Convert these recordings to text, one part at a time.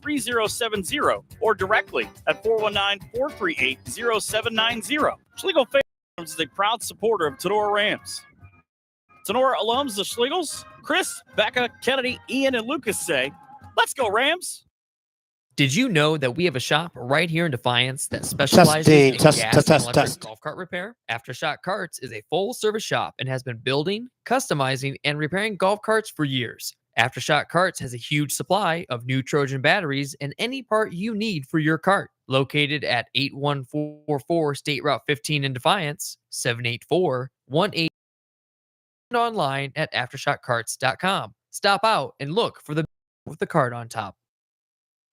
3070 or directly at 419-438-0790. Schlegel Farms is a proud supporter of Tinora Rams. Tinora alums, the Schlegels, Chris, Becca, Kennedy, Ian, and Lucas say, "Let's go Rams." Did you know that we have a shop right here in Defiance that specializes in gas and electric golf cart repair? Aftershock Carts is a full-service shop and has been building, customizing, and repairing golf carts for years. Aftershock Carts has a huge supply of new Trojan batteries and any part you need for your cart. Located at 8144 State Route 15 in Defiance, 784-18, and online at aftershockcarts.com. Stop out and look for the with the cart on top.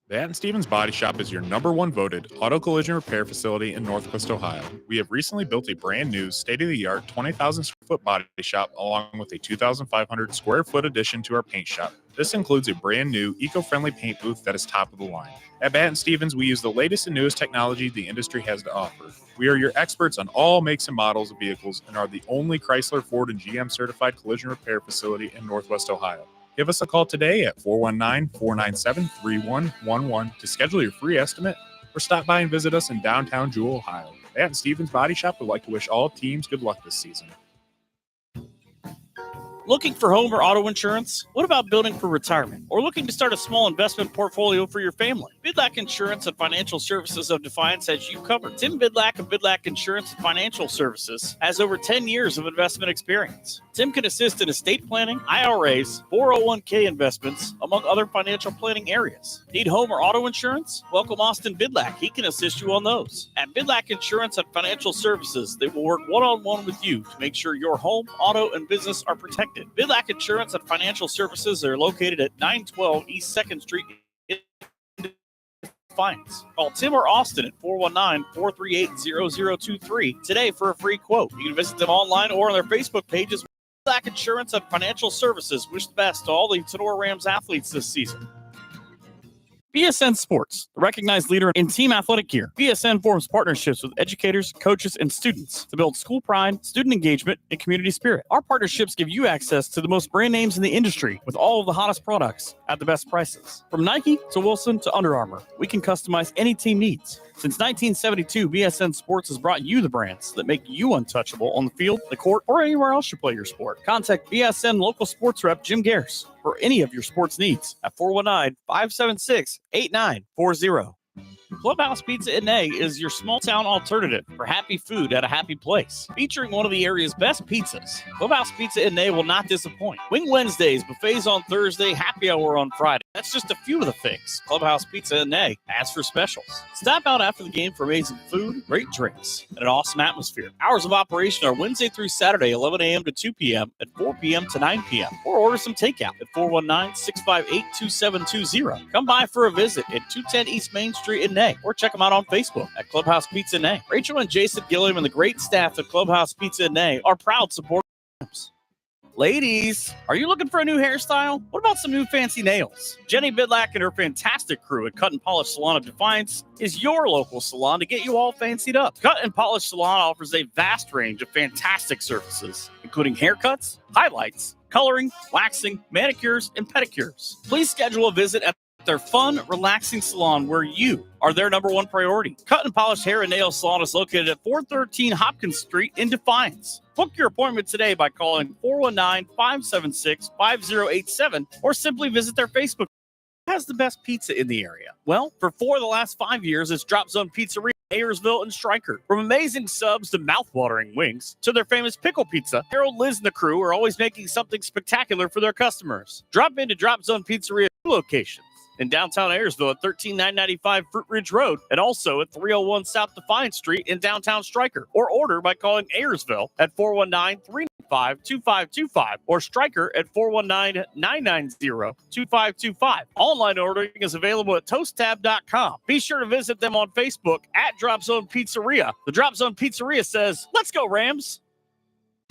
Bat & Stevens Body Shop is your #1 voted auto collision repair facility in Northwest Ohio. We have recently built a brand new state-of-the-art 20,000 square foot body shop along with a 2,500 square foot addition to our paint shop. This includes a brand new eco-friendly paint booth that is top of the line. At Bat & Stevens, we use the latest and newest technology the industry has to offer. We are your experts on all makes and models of vehicles and are the only Chrysler, Ford, and GM certified collision repair facility in Northwest Ohio. Give us a call today at 419-497-3111 to schedule your free estimate or stop by and visit us in downtown Jewell, Ohio. Bat & Stevens Body Shop would like to wish all teams good luck this season. Looking for home or auto insurance? What about building for retirement? Or looking to start a small investment portfolio for your family? Vidlac Insurance and Financial Services of Defiance has you covered. Tim Vidlac of Vidlac Insurance and Financial Services has over 10 years of investment experience. Tim can assist in estate planning, IRAs, 401k investments, among other financial planning areas. Need home or auto insurance? Welcome Austin Vidlac. He can assist you on those. At Vidlac Insurance and Financial Services, they will work one-on-one with you to make sure your home, auto, and business are protected. Vidlac Insurance and Financial Services are located at 912 East 2nd Street in Defiance. Call Tim or Austin at 419-438-0023 today for a free quote. You can visit them online or on their Facebook pages. Vidlac Insurance and Financial Services wish the best to all the Tinora Rams athletes this season. BSN Sports, the recognized leader in team athletic gear. BSN forms partnerships with educators, coaches, and students to build school pride, student engagement, and community spirit. Our partnerships give you access to the most brand names in the industry with all of the hottest products at the best prices. From Nike to Wilson to Under Armour, we can customize any team needs. Since 1972, BSN Sports has brought you the brands that make you untouchable on the field, the court, or anywhere else you play your sport. Contact BSN local sports rep Jim Garris for any of your sports needs at 419-576-8940. Clubhouse Pizza & A is your small-town alternative for happy food at a happy place. Featuring one of the area's best pizzas, Clubhouse Pizza & A will not disappoint. Wing Wednesdays, buffets on Thursday, happy hour on Friday. That's just a few of the things Clubhouse Pizza & A has for specials. Stop out after the game for amazing food, great drinks, and an awesome atmosphere. Hours of operation are Wednesday through Saturday, 11 a.m. to 2 p.m. and 4 p.m. to 9 p.m. Or order some takeout at 419-658-2720. Come by for a visit at 210 East Main Street in A, or check them out on Facebook at Clubhouse Pizza & A. Rachel and Jason Gilliam and the great staff at Clubhouse Pizza & A are proud supporters. Ladies, are you looking for a new hairstyle? What about some new fancy nails? Jenny Vidlac and her fantastic crew at Cut and Polish Salon of Defiance is your local salon to get you all fancied up. Cut and Polish Salon offers a vast range of fantastic services, including haircuts, highlights, coloring, waxing, manicures, and pedicures. Please schedule a visit at their fun, relaxing salon where you are their #1 priority. Cut and Polish Hair and Nail Salon is located at 413 Hopkins Street in Defiance. Book your appointment today by calling 419-576-5087 or simply visit their Facebook. Who has the best pizza in the area? Well, for 4 of the last 5 years, it's Drop Zone Pizzeria, Ayersville, and Stryker. From amazing subs to mouth-watering wings to their famous pickle pizza, Harold, Liz, and the crew are always making something spectacular for their customers. Drop into Drop Zone Pizzeria locations in downtown Ayersville at 13995 Fruit Ridge Road and also at 301 South Defiance Street in downtown Stryker. Or order by calling Ayersville at 419-395-2525 or Stryker at 419-990-2525. Online ordering is available at toasttab.com. Be sure to visit them on Facebook at Drop Zone Pizzeria. The Drop Zone Pizzeria says, "Let's go Rams."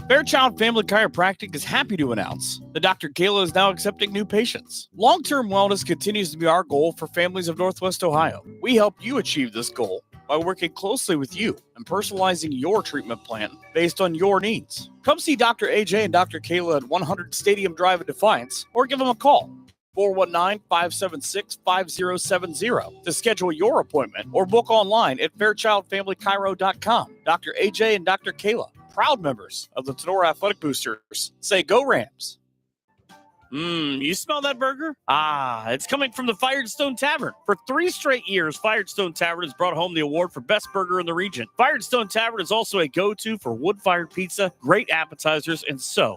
Fairchild Family Chiropractic is happy to announce that Dr. Kayla is now accepting new patients. Long-term wellness continues to be our goal for families of Northwest Ohio. We help you achieve this goal by working closely with you and personalizing your treatment plan based on your needs. Come see Dr. AJ and Dr. Kayla at 100 Stadium Drive in Defiance or give them a call 419-576-5070 to schedule your appointment or book online at fairchildfamilychiro.com. Dr. AJ and Dr. Kayla, proud members of the Tinora Athletic Boosters, say go Rams. You smell that burger? It's coming from the Firestone Tavern. For 3 straight years, Firestone Tavern has brought home the award for best burger in the region. Firestone Tavern is also a go-to for wood-fired pizza, great appetizers, and so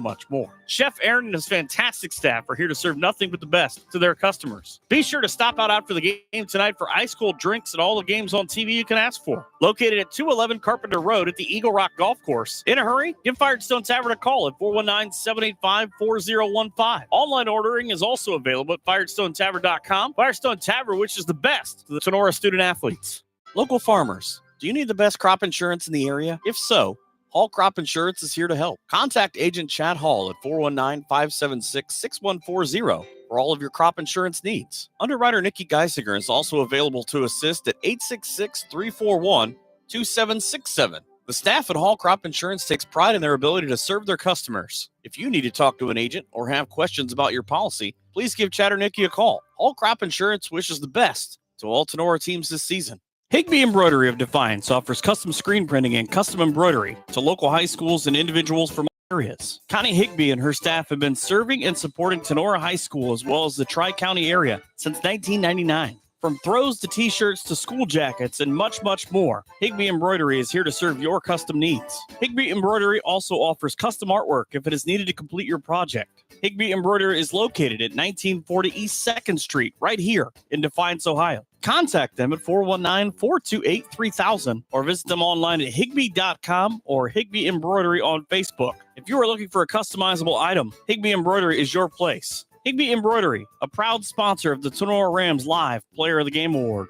much more. Chef Aaron and his fantastic staff are here to serve nothing but the best to their customers. Be sure to stop out after the game tonight for ice cold drinks and all the games on TV you can ask for. Located at 211 Carpenter Road at the Eagle Rock Golf Course. In a hurry, give Firestone Tavern a call at 419-785-4015. Online ordering is also available at firestonetavern.com. Firestone Tavern wishes the best to the Tinora student athletes. Local farmers, do you need the best crop insurance in the area? If so, Hall Crop Insurance is here to help. Contact Agent Chad Hall at 419-576-6140 for all of your crop insurance needs. Underwriter Nikki Geisinger is also available to assist at 866-341-2767. The staff at Hall Crop Insurance takes pride in their ability to serve their customers. If you need to talk to an agent or have questions about your policy, please give Chad or Nikki a call. Hall Crop Insurance wishes the best to all Tinora teams this season. Higbee Embroidery of Defiance offers custom screen printing and custom embroidery to local high schools and individuals from areas. Connie Higbee and her staff have been serving and supporting Tinora High School as well as the Tri-County area since 1999. From throws to t-shirts to school jackets and much, much more, Higbee Embroidery is here to serve your custom needs. Higbee Embroidery also offers custom artwork if it is needed to complete your project. Higbee Embroidery is located at 1940 East 2nd Street, right here in Defiance, Ohio. Contact them at 419-428-3000 or visit them online at higbee.com or Higbee Embroidery on Facebook. If you are looking for a customizable item, Higbee Embroidery is your place. Higbee Embroidery, a proud sponsor of the Tinora Rams Live Player of the Game Award.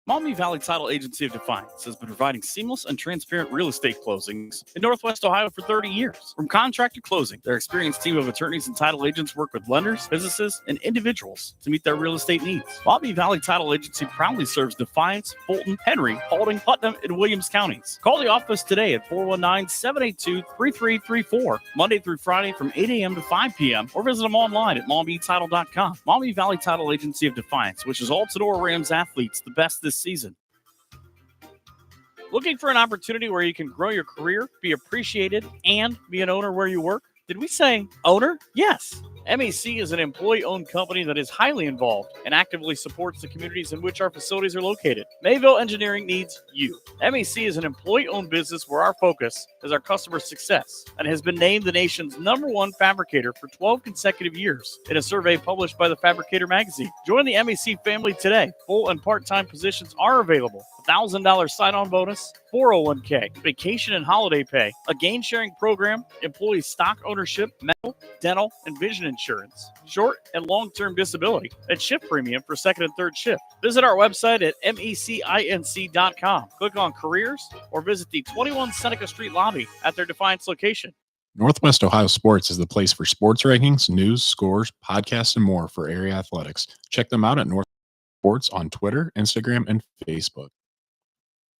Maumee Valley Title Agency of Defiance has been providing seamless and transparent real estate closings in Northwest Ohio for 30 years. From contract to closing, their experienced team of attorneys and title agents work with lenders, businesses, and individuals to meet their real estate needs. Maumee Valley Title Agency proudly serves Defiance, Fulton, Henry, Paulding, Putnam, and Williams counties. Call the office today at 419-782-3334, Monday through Friday from 8 a.m. to 5 p.m., or visit them online at MaumeeTitle.com. Maumee Valley Title Agency of Defiance wishes all Tinora Rams athletes the best this season. Looking for an opportunity where you can grow your career, be appreciated, and be an owner where you work? Did we say owner? Yes. MEC is an employee-owned company that is highly involved and actively supports the communities in which our facilities are located. Mayville Engineering needs you. MEC is an employee-owned business where our focus is our customer success and has been named the nation's #1 fabricator for 12 consecutive years in a survey published by the Fabricator magazine. Join the MEC family today. Full and part-time positions are available. $1,000 sign-on bonus, 401k, vacation and holiday pay, a gain-sharing program, employee stock ownership, medical, dental, and vision insurance, short and long-term disability, and shift premium for second and third shift. Visit our website at mecinc.com. Click on careers or visit the 21 Seneca Street lobby at their Defiance location. Northwest Ohio Sports is the place for sports rankings, news, scores, podcasts, and more for area athletics. Check them out at North Sports on Twitter, Instagram, and Facebook.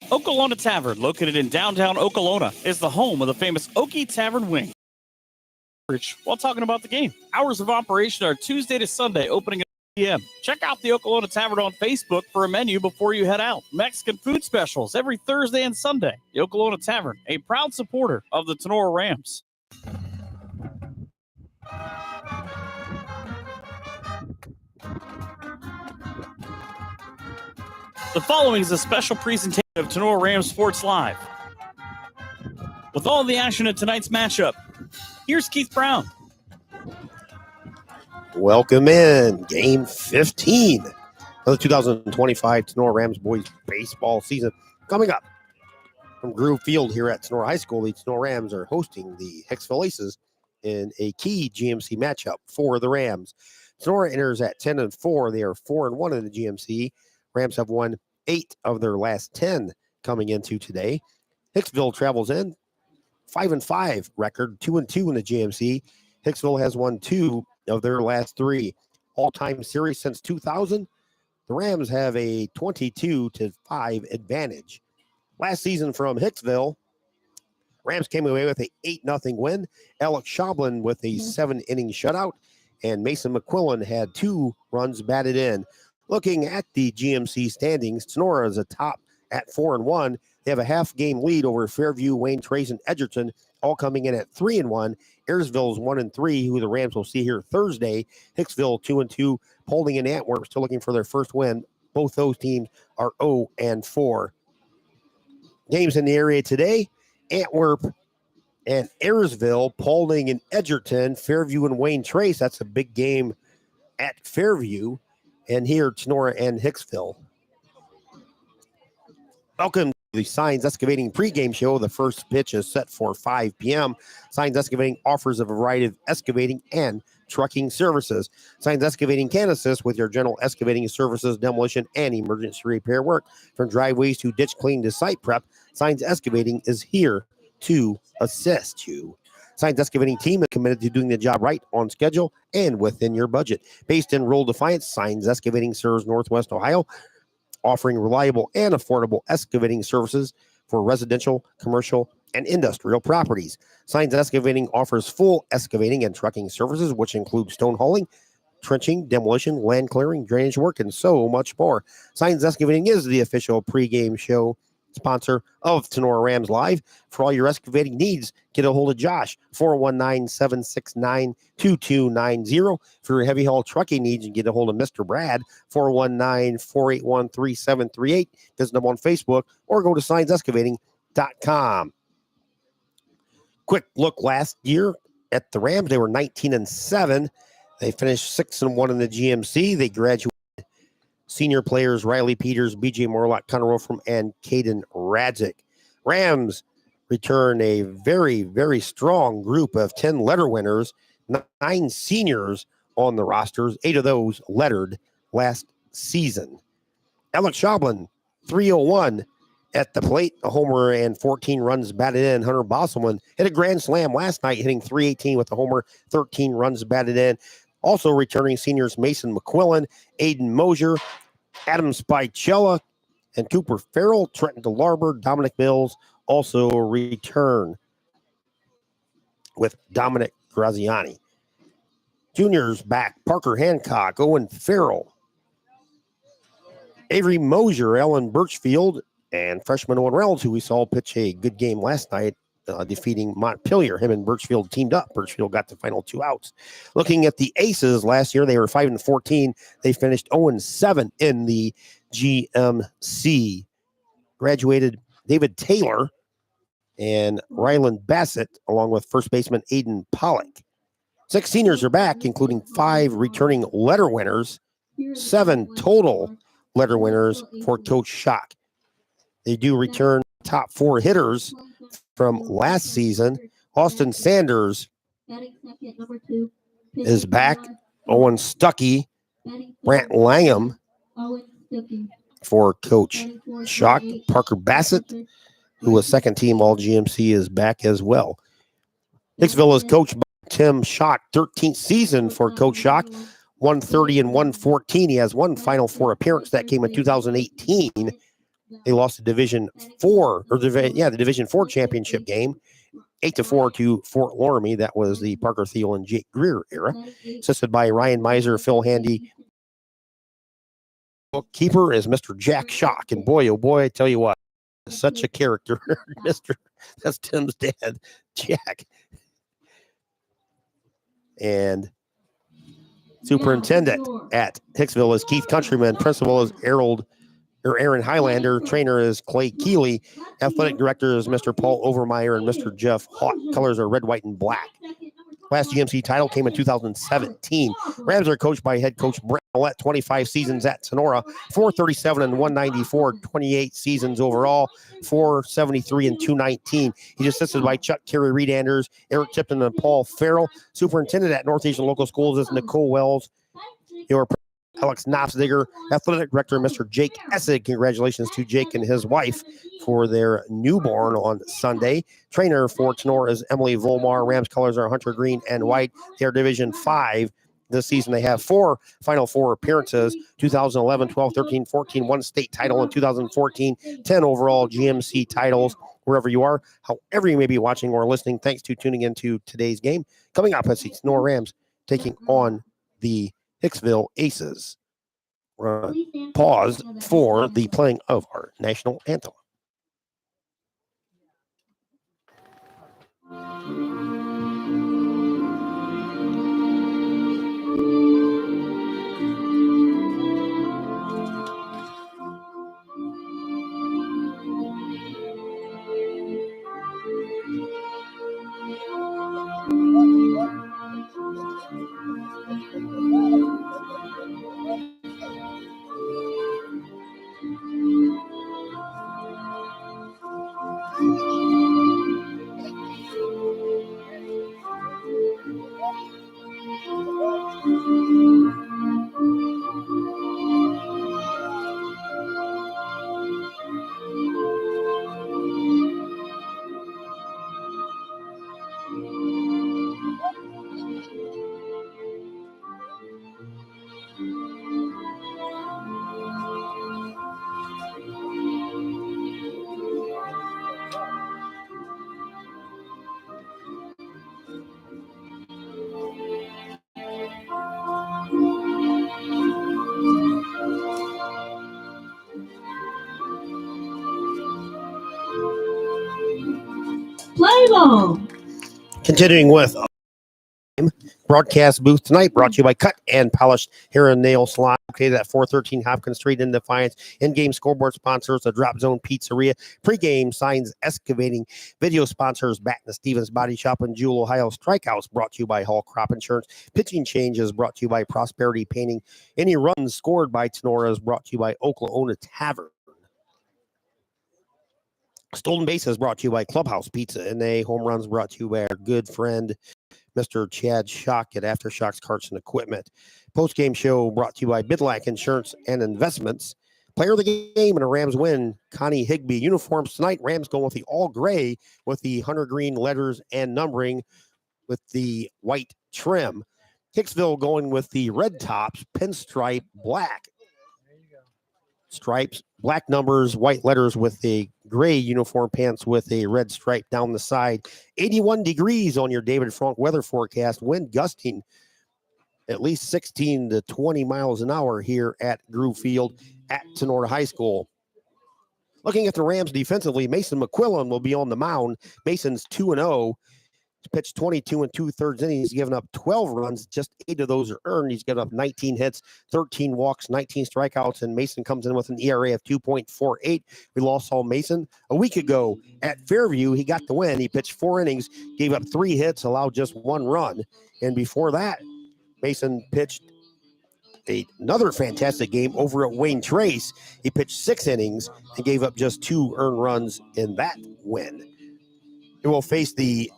Okolona Tavern, located in downtown Okolona, is the home of the famous Okie Tavern Wing. While talking about the game, hours of operation are Tuesday to Sunday, opening at 8 p.m. Check out the Okolona Tavern on Facebook for a menu before you head out. Mexican food specials every Thursday and Sunday. The Okolona Tavern, a proud supporter of the Tinora Rams. The following is a special presentation of Tinora Rams Sports Live. With all the action in tonight's matchup, here's Keith Brown. Welcome in Game 15 of the 2025 Tinora Rams boys baseball season. Coming up from Groove Field here at Tinora High School, the Tinora Rams are hosting the Hicksville Aces in a key GMC matchup for the Rams. Tinora enters at 10-4. They are 4-1 in the GMC. Rams have won 8 of their last 10 coming into today. Hicksville travels in 5-5 record, 2-2 in the GMC. Hicksville has won 2 of their last 3 all-time series since 2000. The Rams have a 22-5 advantage. Last season from Hicksville, Rams came away with a 8-0 win. Alex Schablin with a 7-inning shutout, and Mason McQuillan had 2 runs batted in. Looking at the GMC standings, Tinora is atop at 4-1. They have a half-game lead over Fairview, Wayne Trace, and Edgerton, all coming in at 3-1. Ayersville's 1-3, who the Rams will see here Thursday. Hicksville 2-2. Paulding and Antwerp still looking for their first win. Both those teams are 0-4. Games in the area today: Antwerp and Ayersville, Paulding and Edgerton, Fairview and Wayne Trace. That's a big game at Fairview. And here, Tinora and Hicksville. Welcome to the Signs Excavating pregame show. The first pitch is set for 5 p.m. Signs Excavating offers a variety of excavating and trucking services. Signs Excavating can assist with your general excavating services, demolition, and emergency repair work. From driveways to ditch cleaning to site prep, Signs Excavating is here to assist you. Signs Excavating team is committed to doing the job right, on schedule, and within your budget. Based in rural Defiance, Signs Excavating serves Northwest Ohio, offering reliable and affordable excavating services for residential, commercial, and industrial properties. Signs Excavating offers full excavating and trucking services, which include stone hauling, trenching, demolition, land clearing, drainage work, and so much more. Signs Excavating is the official pregame show sponsor of Tinora Rams Live. For all your excavating needs, get a hold of Josh, 419-769-2290. For your heavy haul trucking needs, you can get a hold of Mr. Brad, 419-481-3738. Visit them on Facebook or go to signsexcavating.com. Quick look last year at the Rams. They were 19-7. They finished 6-1 in the GMC. They graduated senior players Riley Peters, BJ Morlock, Connor Wolfram, and Caden Radzik. Rams return a very, very strong group of 10 letter winners, 9 seniors on the rosters, 8 of those lettered last season. Alex Schaublen, 301 at the plate, a homer and 14 runs batted in. Hunter Bosselman hit a grand slam last night, hitting 318 with a homer, 13 runs batted in. Also returning seniors Mason McQuillan, Aiden Mosier, Adam Spicella, and Cooper Farrell. Trenton DeLarber, Dominic Mills also return with Dominic Graziani. Juniors back: Parker Hancock, Owen Farrell, Avery Mosier, Ellen Birchfield, and freshman Owen Reynolds, who we saw pitch a good game last night, defeating Montpelier. Him and Birchfield teamed up. Birchfield got the final 2 outs. Looking at the Aces, last year they were 5-14. They finished 0-7 in the GMC. Graduated David Taylor and Ryland Bassett, along with first baseman Aiden Pollock. 6 seniors are back, including 5 returning letter winners, 7 total letter winners for Coach Schock. They do return top 4 hitters from last season. Austin Sanders is back. Owen Stuckey, Brant Langham for Coach Schock. Parker Bassett, who was second team All GMC, is back as well. Hicksville is coached by Tim Schock, 13th season for Coach Schock, 130 and 114. He has one Final Four appearance that came in 2018. They lost the Division 4, the Division 4 championship game, 8-4 to Fort Loramie. That was the Parker Thiel and Jake Greer era. Assisted by Ryan Miser, Phil Handy. Bookkeeper is Mr. Jack Schock. And boy, oh boy, I tell you what, such a character. That's Tim's dad, Jack. And superintendent at Hicksville is Keith Countryman. Principal is Aaron Highlander. Trainer is Clay Keeley. Athletic director is Mr. Paul Overmeyer and Mr. Jeff Hawk. Colors are red, white, and black. Last GMC title came in 2017. Rams are coached by head coach Brett Millett, 25 seasons at Tinora, 437 and 194, 28 seasons overall, 473 and 219. He's assisted by Chuck Carey, Reed Anders, Eric Tipton, and Paul Farrell. Superintendent at Northeastern Local Schools is Nicole Wells. Your Alex Knopsdigger, athletic director, Mr. Jake Essig. Congratulations to Jake and his wife for their newborn on Sunday. Trainer for Tinora is Emily Volmar. Rams colors are hunter green and white. They are Division 5. This season they have 4 Final Four appearances, 2011, 12, 13, 14, 1 state title in 2014, 10 overall GMC titles. Wherever you are, however you may be watching or listening, thanks to tuning into today's game. Coming up, let's see, Tinora Rams taking on the Hicksville Aces. We're going to pause for the playing of our national anthem. Play ball. Continuing with broadcast booth tonight, brought to you by Cut and Polished Hair and Nail Salon, located at 413 Hopkins Street in Defiance. In-game scoreboard sponsors, the Drop Zone Pizzeria. Pre-game signs, excavating. Video sponsors, Bat and Stevens Body Shop in Jewel, Ohio. Strikeouts brought to you by Hall Crop Insurance. Pitching changes brought to you by Prosperity Painting. Any runs scored by Tinora is brought to you by Oklahoma Tavern. Stolen bases brought to you by Clubhouse Pizza, and home runs brought to you by our good friend, Mr. Chad Schock at Aftershocks Carts and Equipment. Post-game show brought to you by Bidlack Insurance and Investments. Player of the game and a Rams win, Connie Higbee. Uniforms tonight, Rams going with the all gray with the hunter green letters and numbering with the white trim. Hicksville going with the red tops, pinstripe, black stripes, black numbers, white letters with the gray uniform pants with a red stripe down the side. 81 degrees on your David Frank weather forecast. Wind gusting at least 16 to 20 miles an hour here at Groove Field at Tinora High School. Looking at the Rams defensively, Mason McQuillan will be on the mound. Mason's 2-0. Pitched 22 2/3 innings. He's given up 12 runs. Just 8 of those are earned. He's given up 19 hits, 13 walks, 19 strikeouts, and Mason comes in with an ERA of 2.48. We lost all Mason a week ago at Fairview. He got the win. He pitched 4 innings, gave up 3 hits, allowed just 1 run. And before that, Mason pitched another fantastic game over at Wayne Trace. He pitched 6 innings and gave up just 2 earned runs in that win. He will face the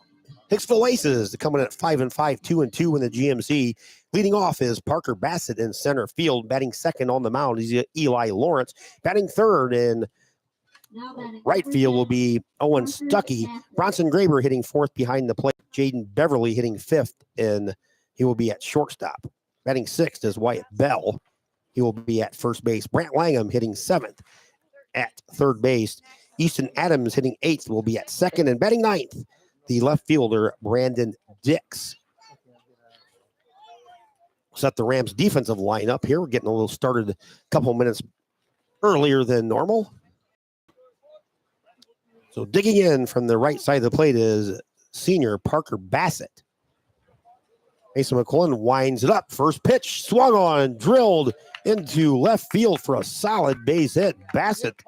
Hicksville Aces coming in at 5-5, 2-2 in the GMC. Leading off is Parker Bassett in center field. Batting second on the mound is Eli Lawrence. Batting third in right field will be Owen Stuckey. Bronson Graber hitting fourth behind the plate. Jaden Beverly hitting fifth, and he will be at shortstop. Batting sixth is Wyatt Bell. He will be at first base. Brant Langham hitting seventh at third base. Easton Adams hitting eighth will be at second, and batting ninth, the left fielder, Brandon Dix. Set the Rams defensive lineup here. We're getting a little started a couple minutes earlier than normal. So digging in from the right side of the plate is senior Parker Bassett. Mason McQuillan winds it up. First pitch swung on, drilled into left field for a solid base hit. Bassett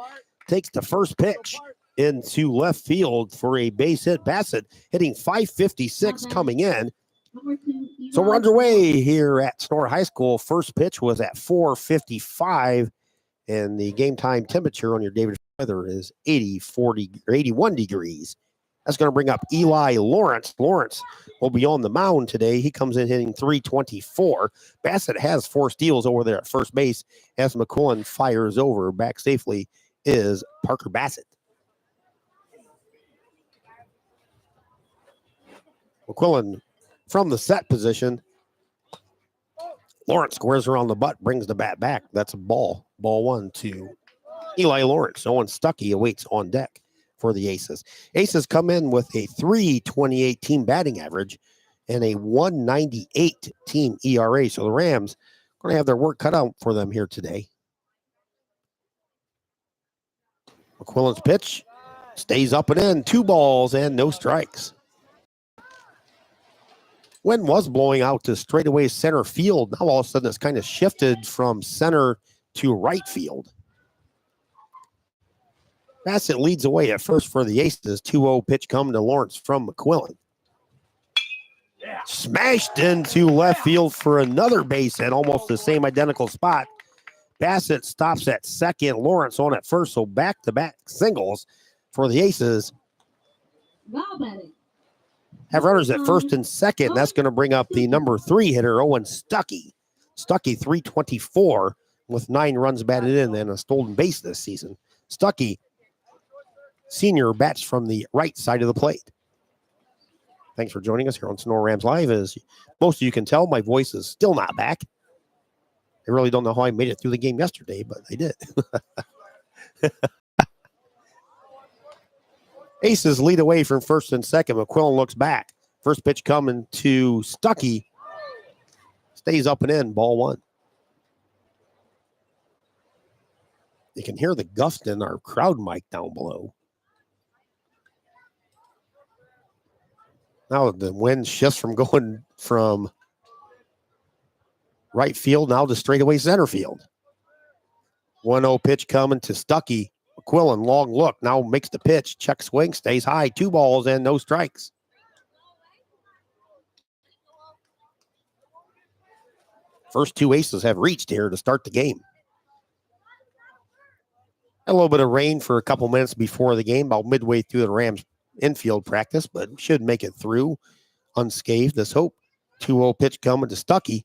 takes the first pitch into left field for a base hit. Bassett hitting .556 coming in. So we're underway here at Tinora High School. First pitch was at 4:55, and the game time temperature on your David weather is 81 degrees. That's going to bring up Eli Lawrence. Lawrence will be on the mound today. He comes in hitting .324. Bassett has 4 steals over there at first base as McQuillan fires over. Back safely is Parker Bassett. McQuillan from the set position. Lawrence squares around the butt, brings the bat back. That's a ball. Ball 1 to Eli Lawrence. Owen Stuckey awaits on deck for the Aces. Aces come in with a .328 team batting average. and a 1.98 team ERA. So the Rams are going to have their work cut out for them here today. McQuillan's pitch stays up and in. 2 balls and no strikes. Wind was blowing out to straightaway center field. Now all of a sudden it's kind of shifted from center to right field. Bassett leads away at first for the Aces. 2-0 pitch coming to Lawrence from McQuillan. Smashed into left field for another base hit, almost the same identical spot. Bassett stops at second, Lawrence on at first, so back-to-back singles for the Aces. Have runners at first and second. That's going to bring up the number 3 hitter, Owen Stuckey. Stuckey, 324 with 9 runs batted in and a stolen base this season. Stuckey, senior, bats from the right side of the plate. Thanks for joining us here on Tinora Rams Live. As most of you can tell, my voice is still not back. I really don't know how I made it through the game yesterday, but I did. Aces lead away from first and second. McQuillan looks back. First pitch coming to Stuckey. Stays up and in, ball 1. You can hear the gust in our crowd mic down below. Now the wind shifts from going from right field now to straightaway center field. 1-0 pitch coming to Stuckey. McQuillan, long look, now makes the pitch. Check swing, stays high. 2 balls and no strikes. First 2 Aces have reached here to start the game. A little bit of rain for a couple minutes before the game, about midway through the Rams infield practice, but should make it through unscathed. Let's hope. 2-0 pitch coming to Stuckey.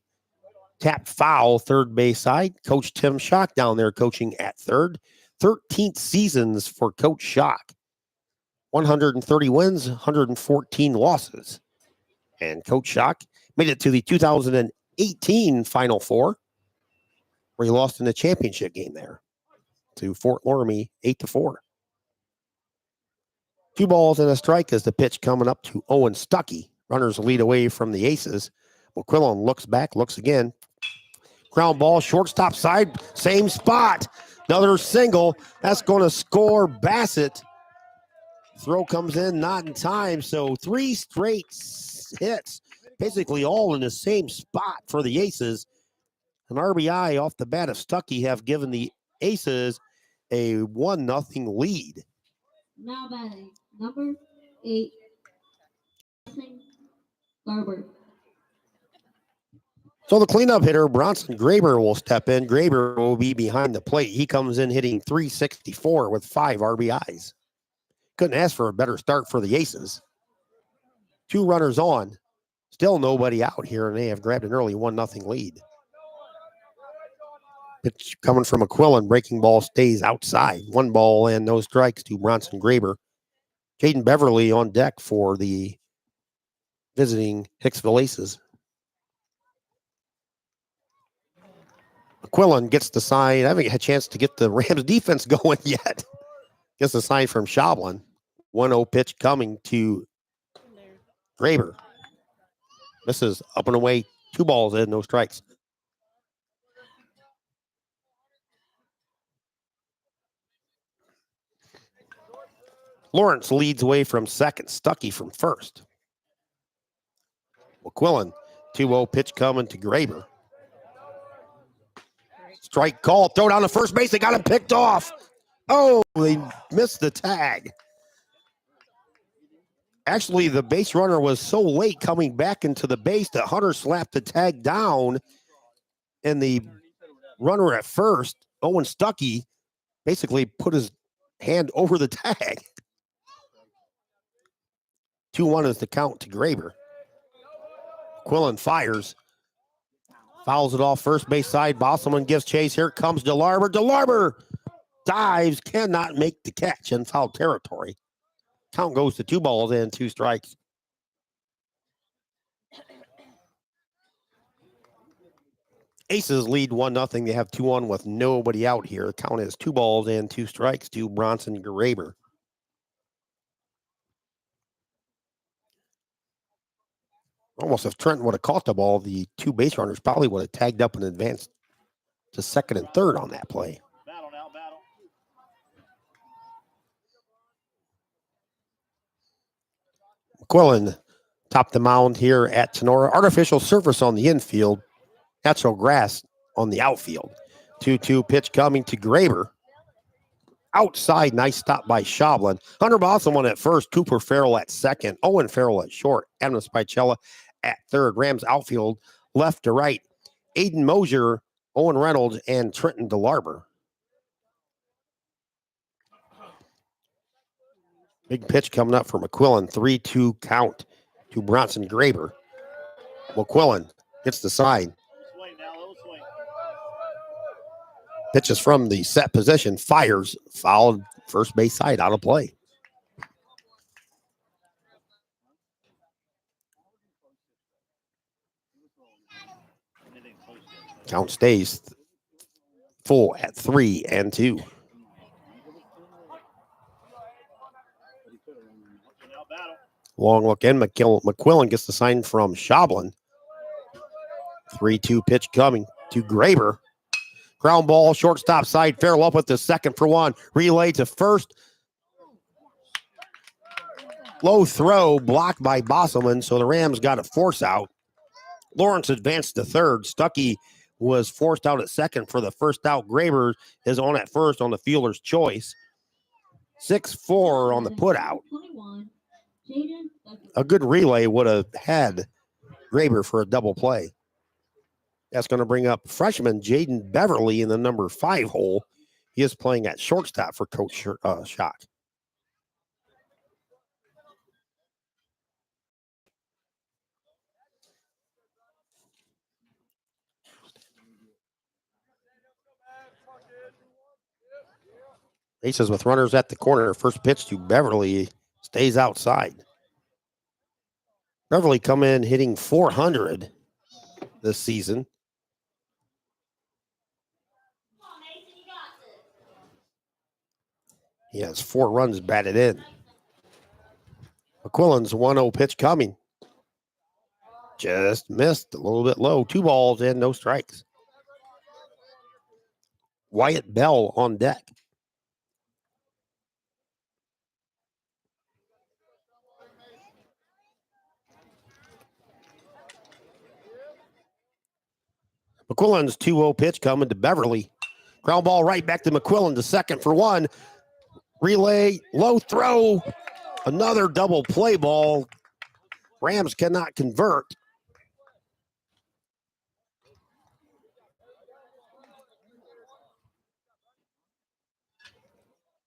Tap foul, third base side. Coach Tim Schock down there coaching at third. 13th seasons for Coach Schock. 130 wins, 114 losses. And Coach Schock made it to the 2018 Final Four, where he lost in the championship game there to Fort Loramie, 8-4. 2 balls and a strike as the pitch coming up to Owen Stuckey. Runners lead away from the Aces. McQuillan looks back, looks again. Ground ball, shortstop side, same spot. Another single. That's going to score Bassett. Throw comes in, not in time. So 3 straight hits, basically all in the same spot for the Aces. An RBI off the bat of Stuckey have given the Aces a 1-0 lead. Now batting, number 8, Garber. So the cleanup hitter, Bronson Graber, will step in. Graber will be behind the plate. He comes in hitting .364 with 5 RBIs. Couldn't ask for a better start for the Aces. 2 runners on. Still nobody out here, and they have grabbed an early 1-0 lead. Pitch coming from McQuillan. Breaking ball stays outside. 1 ball and no strikes to Bronson Graber. Jaden Beverly on deck for the visiting Hicksville Aces. McQuillan gets the sign. I haven't had a chance to get the Rams defense going yet. Gets the sign from Schoblin. 1-0 pitch coming to Graber. Misses up and away. 2 balls in, no strikes. Lawrence leads away from second. Stuckey from first. McQuillan, 2-0 pitch coming to Graber. Strike call, throw down to first base. They got him picked off. Oh, they missed the tag. Actually, the base runner was so late coming back into the base that Hunter slapped the tag down. And the runner at first, Owen Stuckey, basically put his hand over the tag. 2-1 is the count to Graber. Quillen fires. Fouls it off first base side. Bosselman gives chase. Here comes DeLarber. DeLarber dives, cannot make the catch in foul territory. Count goes to 2 balls and 2 strikes. Aces lead 1-0. They have 2-1 with nobody out here. The count is 2 balls and 2 strikes to Bronson Graber. Almost if Trenton would have caught the ball, the two base runners probably would have tagged up and advanced to second and third on that play. McQuillan topped the mound here at Tinora. Artificial surface on the infield, natural grass on the outfield. 2-2 pitch coming to Graber. Outside, nice stop by Shovlin. Hunter Bosselman at first, Cooper Farrell at second, Owen Farrell at short, Adam Spicella at third. Rams outfield, left to right. Aiden Mosier, Owen Reynolds, and Trenton DeLarber. Big pitch coming up for McQuillan. 3-2 count to Bronson Graber. McQuillan gets the side. Pitches from the set position, fires, fouled first base side, out of play. Count stays full at 3-2. Long look in. McQuillan gets the sign from Shovlin. 3-2 pitch coming to Graber. Ground ball, shortstop side. Farrell up with the second for one. Relay to first. Low throw blocked by Bosselman, so the Rams got a force out. Lawrence advanced to third. Stuckey was forced out at second for the first out. Graber is on at first on the fielder's choice. 6-4 on the put out. A good relay would have had Graber for a double play. That's going to bring up freshman Jaden Beverly in the number 5 hole. He is playing at shortstop for Coach Schock. Aces with runners at the corner. First pitch to Beverly stays outside. Beverly come in hitting .400 this season. He has 4 runs batted in. McQuillan's 1-0 pitch coming. Just missed a little bit low. 2 balls and no strikes. Wyatt Bell on deck. McQuillan's 2-0 pitch coming to Beverly. Ground ball right back to McQuillan to second for one. Relay, low throw. Another double play ball. Rams cannot convert.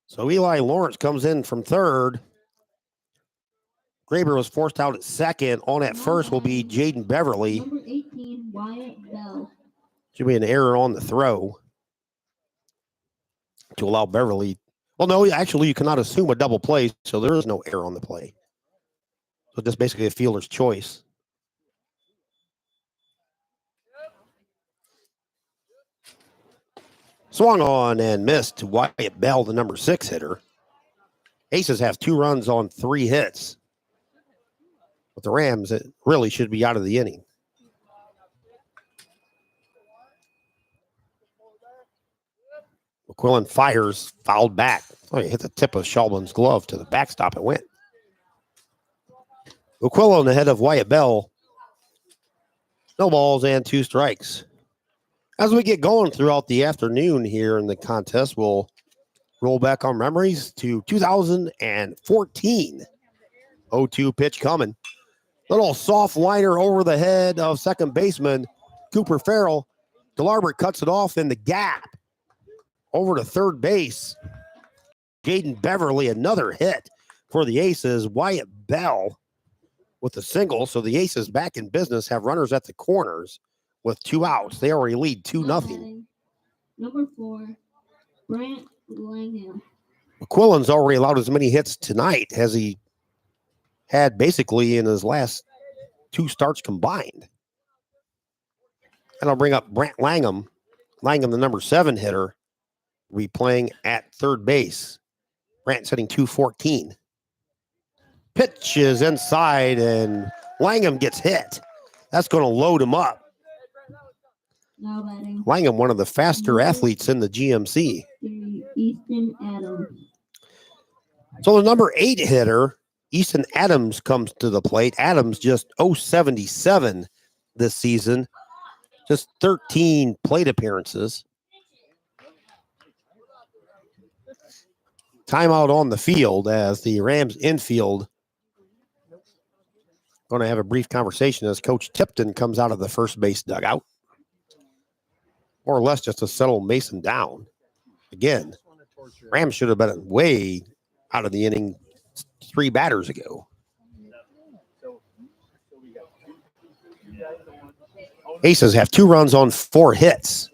So Eli Lawrence comes in from third. Graber was forced out at second. On at first will be Jaden Beverly. Number 18, Wyatt Bell. Should be an error on the throw to allow Beverly. Well, no, actually, you cannot assume a double play, so there is no error on the play. So just basically a fielder's choice. Swung on and missed to Wyatt Bell, the number 6 hitter. Aces have 2 runs on 3 hits. But the Rams, it really should be out of the inning. McQuillan fires, fouled back. Oh, he hit the tip of Shovlin's glove to the backstop. It went. McQuillan ahead of Wyatt Bell. No balls and 2 strikes. As we get going throughout the afternoon here in the contest, we'll roll back our memories to 2014. 0-2 pitch coming. Little soft liner over the head of second baseman Cooper Farrell. DeLarber cuts it off in the gap. Over to third base. Jaden Beverly, another hit for the Aces. Wyatt Bell with a single. So the Aces back in business, have runners at the corners with 2 outs. They already lead 2-0. Number 4, Brant Langham. McQuillan's already allowed as many hits tonight as he had basically in his last 2 starts combined. And I'll bring up Brant Langham. Langham, the number 7 hitter, will be playing at third base. Brant's hitting .214. Pitch is inside, and Langham gets hit. That's going to load him up. Now batting. Langham, one of the faster athletes in the GMC. Easton Adams. So the number 8 hitter, Easton Adams, comes to the plate. Adams just 077 this season. Just 13 plate appearances. Timeout on the field as the Rams infield going to have a brief conversation as Coach Tipton comes out of the first base dugout. More or less just to settle Mason down. Again, Rams should have been way out of the inning 3 batters ago. Aces have 2 runs on 4 hits.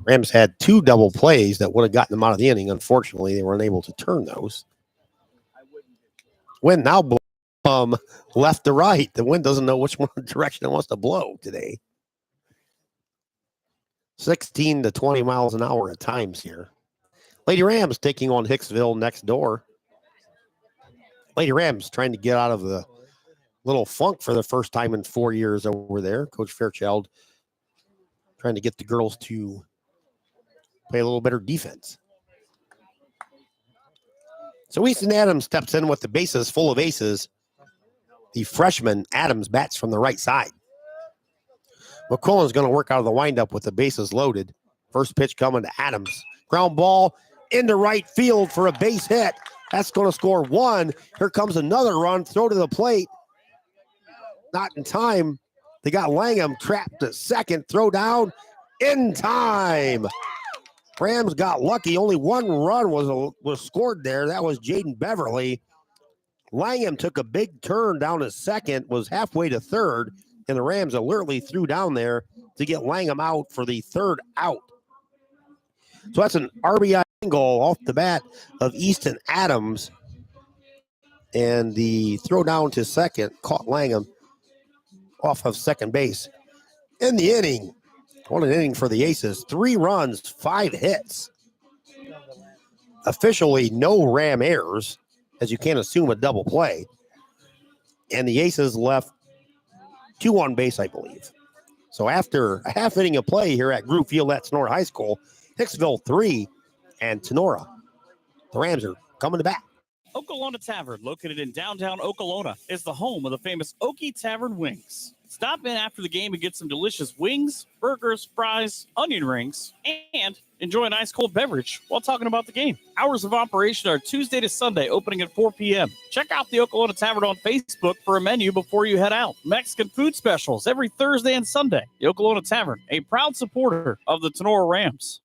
Rams had 2 double plays that would have gotten them out of the inning. Unfortunately, they were unable to turn those. Wind now blows left to right. The wind doesn't know which one direction it wants to blow today. 16 to 20 miles an hour at times here. Lady Rams taking on Hicksville next door. Lady Rams trying to get out of the little funk for the first time in 4 years over there. Coach Fairchild trying to get the girls to play a little better defense. So Easton Adams steps in with the bases full of aces. The freshman Adams bats from the right side. McCullen's going to work out of the windup with the bases loaded. First pitch coming to Adams. Ground ball into right field for a base hit. That's going to score 1. Here comes another run. Throw to the plate. Not in time. They got Langham trapped at second. Throw down in time. Rams got lucky. Only 1 run was scored there. That was Jaden Beverly. Langham took a big turn down to second, was halfway to third, and the Rams alertly threw down there to get Langham out for the 3rd out. So that's an RBI goal off the bat of Easton Adams. And the throw down to second caught Langham off of second base. In the inning, what an inning for the Aces. 3 runs, 5 hits. Officially no Ram errors, as you can't assume a double play. And the Aces left 2 on base, I believe. So after a half inning of play here at Groove Field at Tinora High School, Hicksville 3 and Tinora, the Rams are coming to bat. Okolona Tavern, located in downtown Okolona, is the home of the famous Okie Tavern wings. Stop in after the game and get some delicious wings, burgers, fries, onion rings, and enjoy an ice cold beverage while talking about the game. Hours of operation are Tuesday to Sunday, opening at 4 p.m. Check out the Okolona Tavern on Facebook for a menu before you head out. Mexican food specials every Thursday and Sunday. The Okolona Tavern, a proud supporter of the Tinora Rams.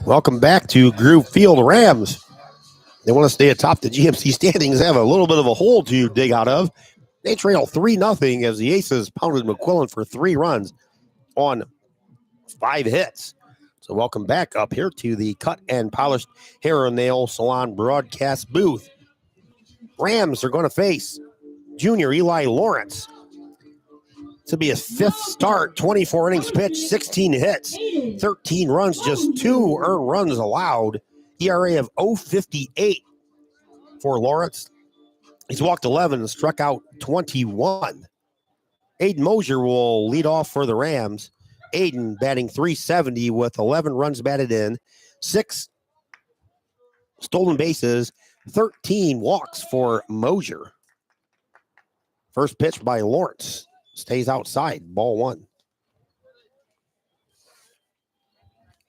Welcome back to Groove Field. Rams, they want to stay atop the GMC standings. They have a little bit of a hole to dig out of. They trail 3-0 as the Aces pounded McQuillan for 3 runs on 5 hits. So welcome back up here to the Cut and Polished Hair and Nail Salon broadcast booth. Rams are going to face junior Eli Lawrence. This will be his 5th start, 24 innings pitched, 16 hits, 13 runs, just 2 earned runs allowed. ERA of 0.58 for Lawrence. He's walked 11 and struck out 21. Aiden Mosier will lead off for the Rams. Aiden batting .370 with 11 runs batted in, 6 stolen bases, 13 walks for Mosier. First pitch by Lawrence. Stays outside, ball 1.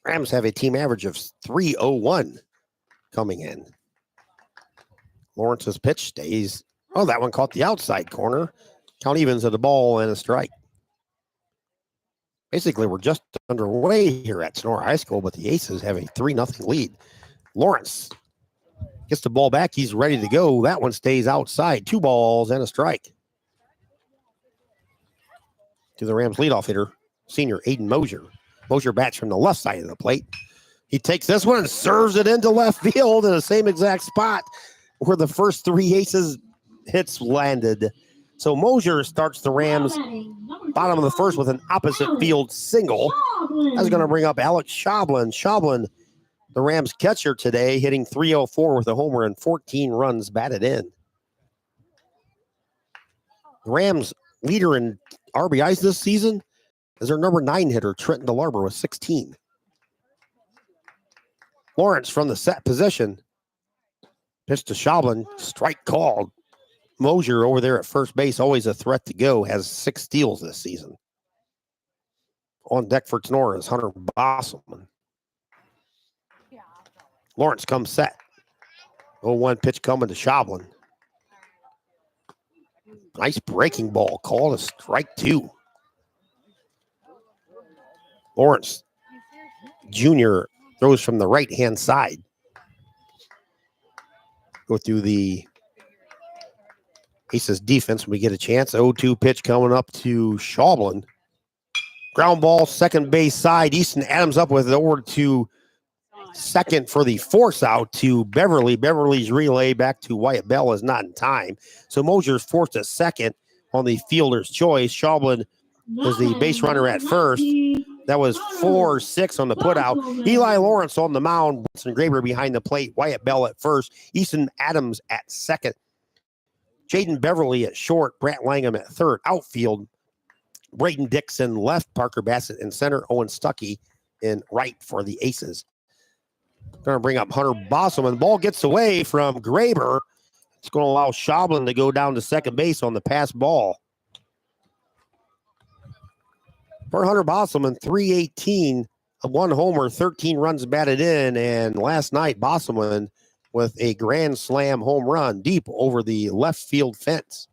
Rams have a team average of .301 coming in. Lawrence's pitch stays. Oh, that one caught the outside corner. Count evens at the ball and a strike. Basically, we're just underway here at Tinora High School, but the Aces have a 3-0 lead. Lawrence gets the ball back. He's ready to go. That one stays outside. 2 balls and a strike. To the Rams leadoff hitter, senior Aiden Mosier. Mosier bats from the left side of the plate. He takes this one and serves it into left field in the same exact spot where the first 3 Aces hits landed. So Mosier starts the Rams bottom of the first with an opposite field single. That's going to bring up Alex Schablin. Schablin, the Rams catcher today, hitting .304 with a homer and 14 runs batted in. Rams leader in RBIs this season is their number 9 hitter, Trenton DeLarber, with 16. Lawrence from the set position. Pitch to Schaublen, strike called. Mosier over there at first base, always a threat to go, has 6 steals this season. On deck for Tinora is Hunter Bosselman. Lawrence comes set. 0-1 pitch coming to Schaublen. Nice breaking ball, called a strike 2. Lawrence Jr. throws from the right-hand side. Go through the Aces defense when we get a chance. 0-2 pitch coming up to Schaublen. Ground ball, second base side. Easton Adams up with it over to second for the force out to Beverly. Beverly's relay back to Wyatt Bell is not in time. So Mosier's forced to second on the fielder's choice. Schaublen is the base runner at first. That was 4-6 on the putout. Eli Lawrence on the mound. Wilson Graber behind the plate. Wyatt Bell at first. Easton Adams at second. Jaden Beverly at short. Brant Langham at third. Outfield. Braden Dixon left. Parker Bassett in center. Owen Stuckey in right for the Aces. Going to bring up Hunter Bosselman. The ball gets away from Graber. It's going to allow Schaublen to go down to second base on the pass ball. For Hunter Bosselman, 318, 1 homer, 13 runs batted in, and last night Bosselman with a grand slam home run deep over the left field fence.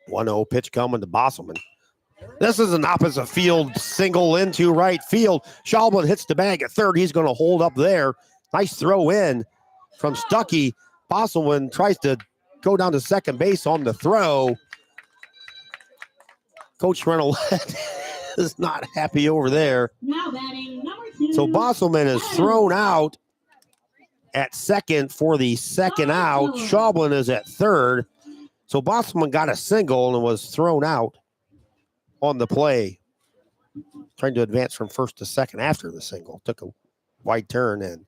1-0 pitch coming to Bosselman. This is an opposite field single into right field. Schaublen hits the bag at third. He's going to hold up there. Nice throw in from Stuckey. Bosselman tries to go down to second base on the throw. Coach Reynolds is not happy over there. Now batting number 2. So Bosselman is thrown out at second for the second out. Schaublen is at third. So Bosselman got a single and was thrown out on the play. Trying to advance from first to second after the single. Took a wide turn and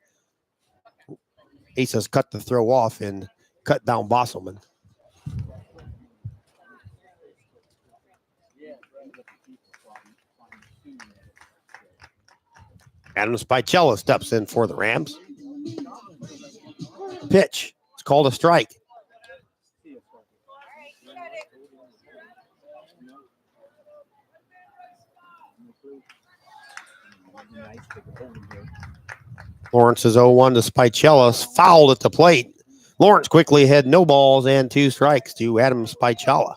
Aces cut the throw off and cut down Bosselman. Adam Spicella steps in for the Rams. Pitch. It's called a strike. Lawrence is 0-1 to Spicella. Fouled at the plate. Lawrence quickly had no balls and 2 strikes to Adam Spicella.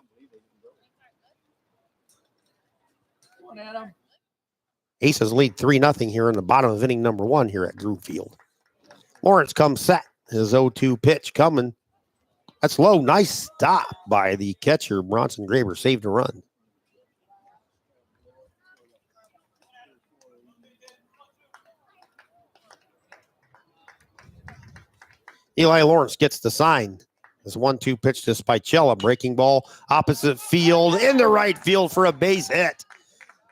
Aces lead 3-0 here in the bottom of inning number 1 here at Groove Field. Lawrence comes set. His 0-2 pitch coming. That's low. Nice stop by the catcher. Bronson Graber saved a run. Eli Lawrence gets the sign. His 1-2 pitch to Spicella. Breaking ball. Opposite field. Into right field for a base hit.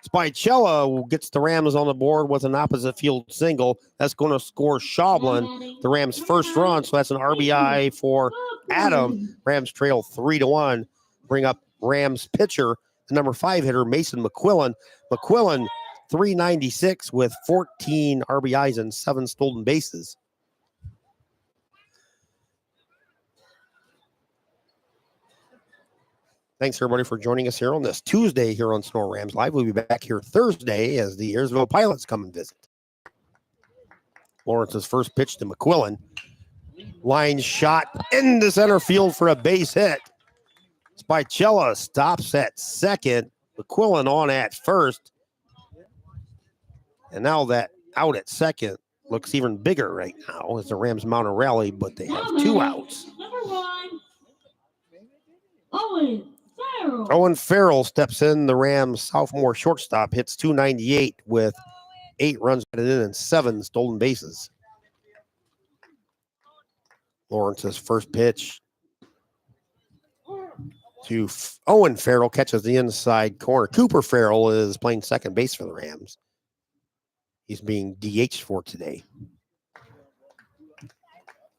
Spicella gets the Rams on the board with an opposite field single. That's going to score Schaublen, the Rams' first run. So that's an RBI for Adam. Rams trail 3-1. Bring up Rams pitcher, the number 5 hitter, Mason McQuillan. McQuillan, 396 with 14 RBIs and 7 stolen bases. Thanks, everybody, for joining us here on this Tuesday here on Sonora Rams Live. We'll be back here Thursday as the Ayersville Pilots come and visit. Lawrence's first pitch to McQuillan. Line shot into center field for a base hit. Spicella stops at second. McQuillan on at first. And now that out at second looks even bigger right now as the Rams mount a rally, but they have 2 outs. Number 1, Owen Farrell steps in. The Rams sophomore shortstop hits .298 with 8 runs batted in and 7 stolen bases. Lawrence's first pitch to Owen Farrell catches the inside corner. Cooper Farrell is playing second base for the Rams. He's being DH'd for today.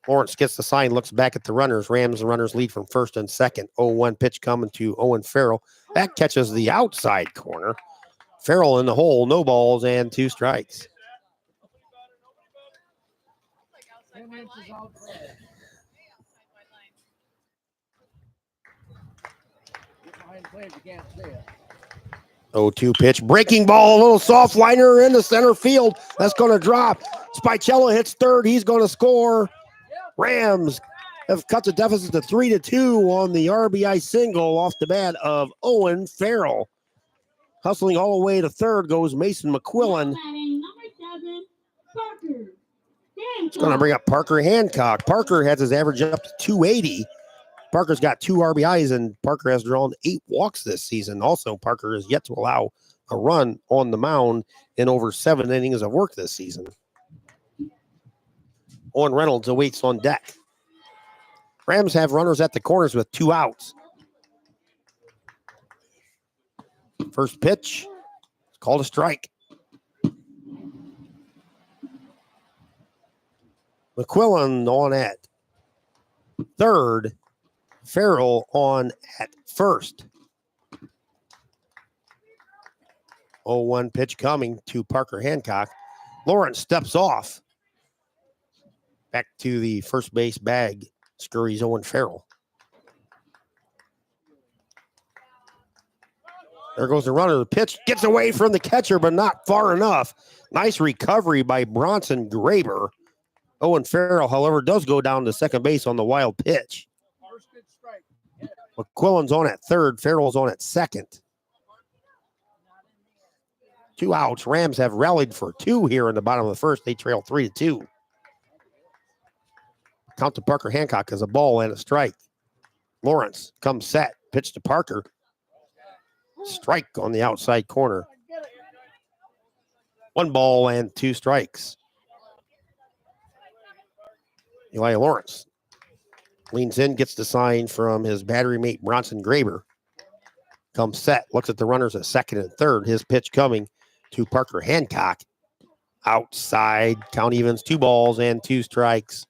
Lawrence gets the sign, looks back at the runners. Rams and runners lead from first and second. 0-1 pitch coming to Owen Farrell. That catches the outside corner. Farrell in the hole, no balls and 2 strikes. Oh, 2 pitch, breaking ball, a little soft liner in the center field. That's going to drop. Spicella hits third. He's going to score. Rams have cut the deficit to 3-2 on the RBI single off the bat of Owen Farrell. Hustling all the way to third goes Mason McQuillan. It's going to bring up Parker Hancock. Parker has his average up to 280. Parker's got 2 RBIs, and Parker has drawn 8 walks this season. Also, Parker is yet to allow a run on the mound in over 7 innings of work this season. Owen Reynolds awaits on deck. Rams have runners at the corners with 2 outs. First pitch, it's called a strike. McQuillan on at third. Farrell on at first. 0-1 pitch coming to Parker Hancock. Lawrence steps off. Back to the first base bag. Scurries Owen Farrell. There goes the runner. The pitch gets away from the catcher, but not far enough. Nice recovery by Bronson Graber. Owen Farrell, however, does go down to second base on the wild pitch. McQuillan's on at third. Farrell's on at second. 2 outs. Rams have rallied for 2 here in the bottom of the first. They trail 3-2. Count to Parker Hancock as a ball and a strike. Lawrence comes set. Pitch to Parker. Strike on the outside corner. 1 ball and 2 strikes. Eli Lawrence leans in, gets the sign from his battery mate Bronson Graber. Comes set, looks at the runners at second and third. His pitch coming to Parker Hancock. Outside, count evens, 2 balls and 2 strikes.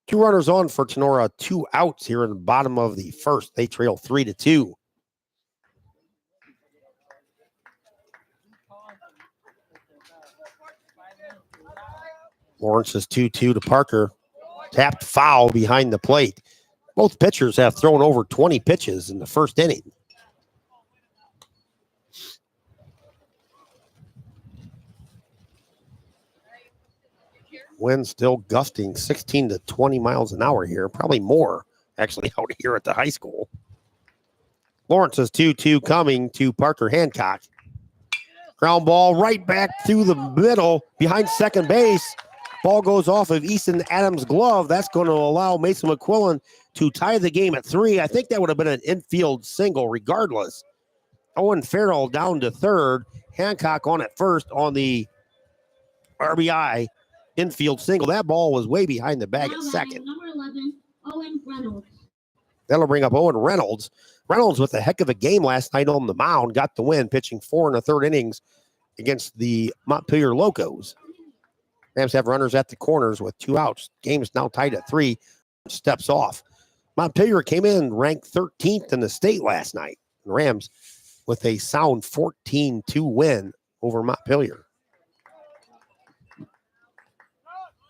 2 runners on for Tinora, 2 outs here in the bottom of the first. They trail 3-2. Lawrence is 2-2 to Parker. Tapped foul behind the plate. Both pitchers have thrown over 20 pitches in the first inning. Wind still gusting 16 to 20 miles an hour here. Probably more, actually, out here at the high school. Lawrence is 2-2 coming to Parker Hancock. Ground ball right back through the middle behind second base. Ball goes off of Easton Adams' glove. That's going to allow Mason McQuillan to tie the game at 3. I think that would have been an infield single regardless. Owen Farrell down to third. Hancock on at first on the RBI infield single. That ball was way behind the bag at second. Number 11, Owen Reynolds. That'll bring up Owen Reynolds. Reynolds with a heck of a game last night on the mound. Got the win, pitching 4 1/3 innings against the Montpelier Locos. Rams have runners at the corners with 2 outs. Game is now tied at 3. Steps off. Montpelier came in ranked 13th in the state last night. Rams with a sound 14-2 win over Montpelier.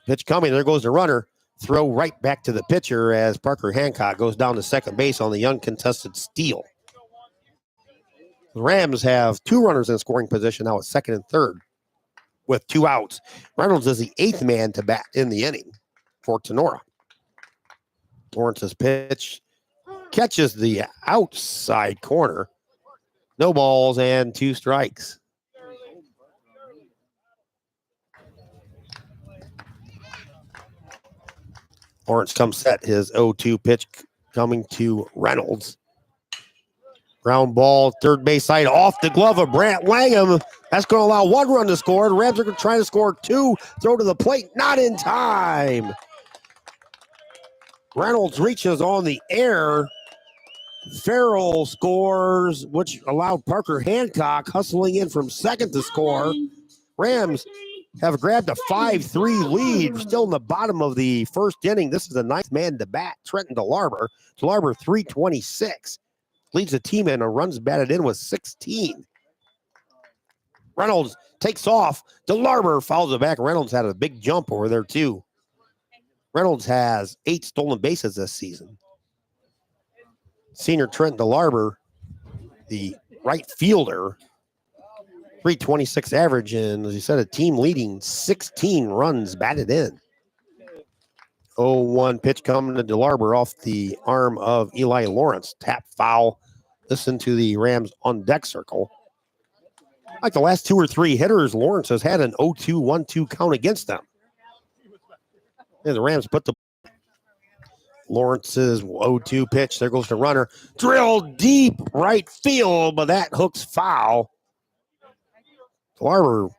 Pitch coming. There goes the runner. Throw right back to the pitcher as Parker Hancock goes down to second base on the uncontested steal. The Rams have 2 runners in scoring position now at second and third with 2 outs. Reynolds is the 8th man to bat in the inning for Tinora. Lawrence's pitch catches the outside corner. No balls and 2 strikes. Lawrence comes set. His 0-2 pitch coming to Reynolds. Ground ball, third base side, off the glove of Brant Langham. That's going to allow 1 run to score. The Rams are going to try to score 2. Throw to the plate, not in time. Reynolds reaches on the air. Farrell scores, which allowed Parker Hancock hustling in from second to score. Rams have grabbed a 5-3 lead. Still in the bottom of the first inning. This is a ninth man to bat, Trenton DeLarber. DeLarber 326. Leads the team in and runs batted in with 16. Reynolds takes off. DeLarber follows it back. Reynolds had a big jump over there too. Reynolds has 8 stolen bases this season. Senior Trent DeLarber, the right fielder, 326 average, and as you said, a team leading 16 runs batted in. 0-1 pitch coming to DeLarber off the arm of Eli Lawrence. Tap foul. Listen to the Rams on deck circle. Like the last 2 or 3 hitters, Lawrence has had an 0-2-1-2 count against them. And the Rams put the Lawrence's 0-2 pitch. There goes the runner. Drilled deep right field, but that hooks foul. DeLarber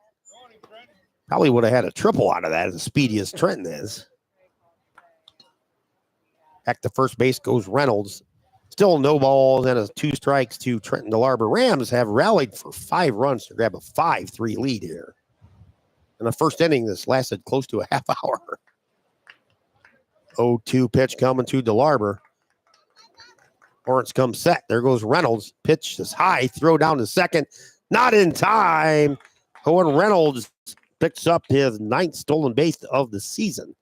probably would have had a triple out of that as speedy as Trenton is. Back to first base goes Reynolds. Still no balls and 2 strikes to Trenton DeLarber. Rams have rallied for 5 runs to grab a 5-3 lead here. In the first inning, this lasted close to a half hour. 0-2 pitch coming to DeLarber. Lawrence comes set. There goes Reynolds. Pitch is high. Throw down to second. Not in time. Owen Reynolds picks up his 9th stolen base of the season.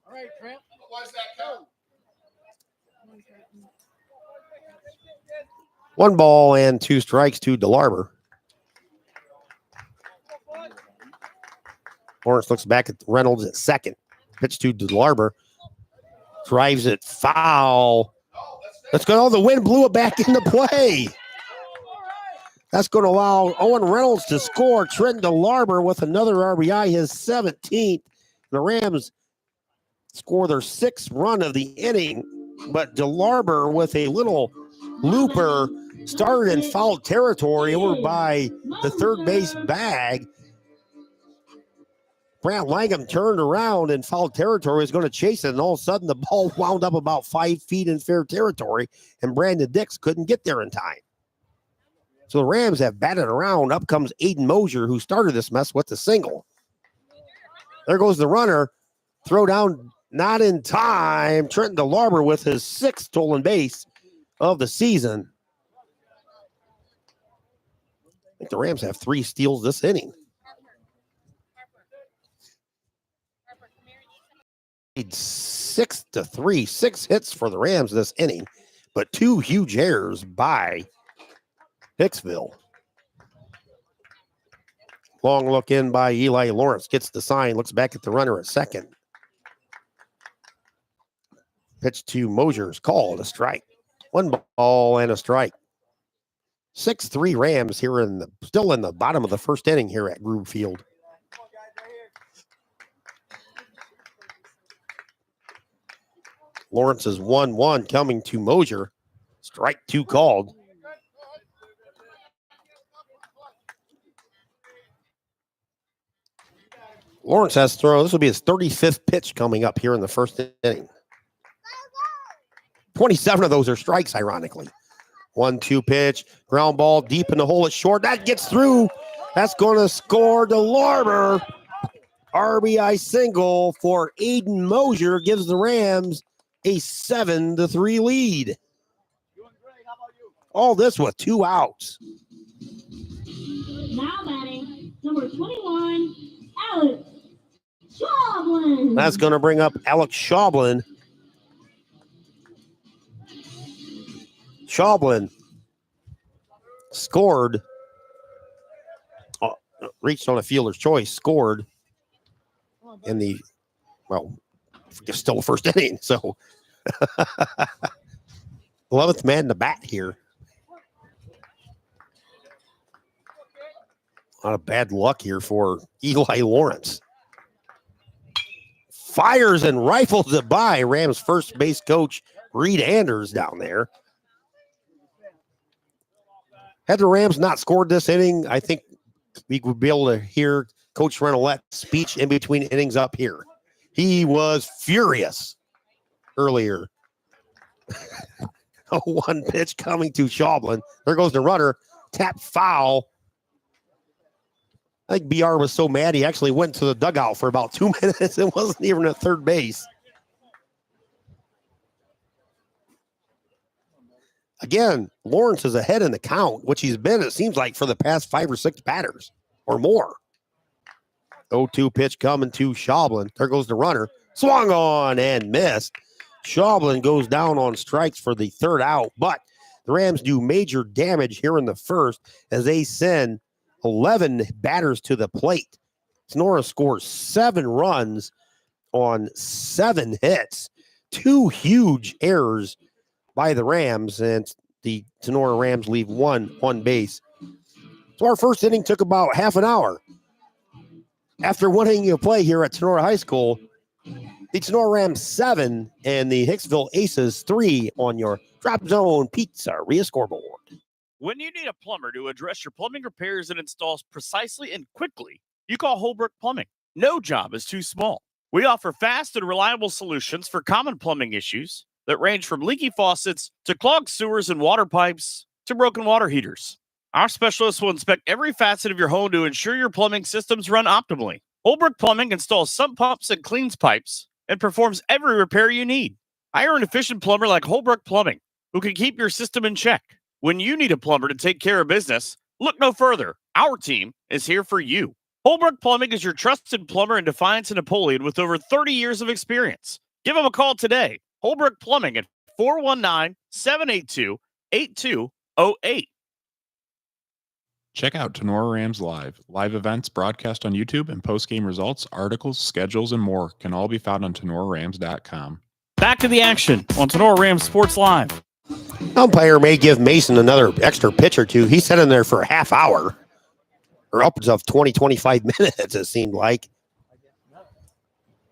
All right, Trent. Why's that count? 1 ball and 2 strikes to DeLarber. Lawrence looks back at Reynolds at second. Pitch to DeLarber. Drives it foul. Let's go. Oh, the wind blew it back into play. That's going to allow Owen Reynolds to score. Trent DeLarber with another RBI, his 17th. The Rams score their 6th run of the inning, but DeLarber with a little looper started in foul territory over by the third base bag. Brant Langham turned around in foul territory, was going to chase it, and all of a sudden the ball wound up about 5 feet in fair territory, and Brandon Dix couldn't get there in time. So the Rams have batted around. Up comes Aiden Mosier, who started this mess with the single. There goes the runner. Throw down, not in time. Trenton DeLarber with his 6th stolen base of the season. I think the Rams have 3 steals this inning. 6-3, 6 hits for the Rams this inning, but 2 huge errors by Hicksville. Long look in by Eli Lawrence. Gets the sign. Looks back at the runner at second. Pitch to Mosier's called a strike. 1 ball and a strike. 6-3 Rams here still in the bottom of the first inning here at Groove Field. Lawrence is 1-1 coming to Mosier. Strike 2 called. Lawrence has thrown. This will be his 35th pitch coming up here in the first inning. 27 of those are strikes, ironically. 1-2 pitch. Ground ball deep in the hole at short. That gets through. That's going to score DeLarber. RBI single for Aiden Mosier gives the Rams a 7-3 lead. All this with 2 outs. Now batting, number 21, Alex Chaublin. That's going to bring up Alex Chaublin. Chaublin scored, reached on a fielder's choice, scored in the, still the first inning. So 11th man to bat here. A lot of bad luck here for Eli Lawrence. Fires and rifles it by Rams first base coach Reed Anders down there. Had the Rams not scored this inning, I think we would be able to hear Coach Renolette's speech in between innings up here. He was furious earlier. 1 pitch coming to Chaublin. There goes the runner. Tap foul. I think BR was so mad he actually went to the dugout for about 2 minutes. It wasn't even at third base. Again, Lawrence is ahead in the count, which he's been, it seems like, for the past 5 or 6 batters or more. 0-2 pitch coming to Schaublin. There goes the runner. Swung on and missed. Schaublin goes down on strikes for the third out, but the Rams do major damage here in the first as they send 11 batters to the plate. Tinora scores 7 runs on 7 hits. 2 huge errors by the Rams, and the Tinora Rams leave one on base. So our first inning took about half an hour. After one inning of play here at Tinora High School, the Tinora Rams 7 and the Hicksville Aces 3 on your Drop Zone Pizzeria scoreboard. When you need a plumber to address your plumbing repairs and installs precisely and quickly, you call Holbrook Plumbing. No job is too small. We offer fast and reliable solutions for common plumbing issues that range from leaky faucets to clogged sewers and water pipes to broken water heaters. Our specialists will inspect every facet of your home to ensure your plumbing systems run optimally. Holbrook Plumbing installs sump pumps and cleans pipes and performs every repair you need. Hire an efficient plumber like Holbrook Plumbing who can keep your system in check. When you need a plumber to take care of business, look no further. Our team is here for you. Holbrook Plumbing is your trusted plumber in Defiance and Napoleon with over 30 years of experience. Give them a call today. Holbrook Plumbing at 419-782-8208. Check out Tinora Rams Live. Live events broadcast on YouTube and post-game results, articles, schedules, and more can all be found on TinoraRams.com. Back to the action on Tinora Rams Sports Live. Umpire may give Mason another extra pitch or two. He sat in there for a half hour or upwards of 20, 25 minutes, it seemed like.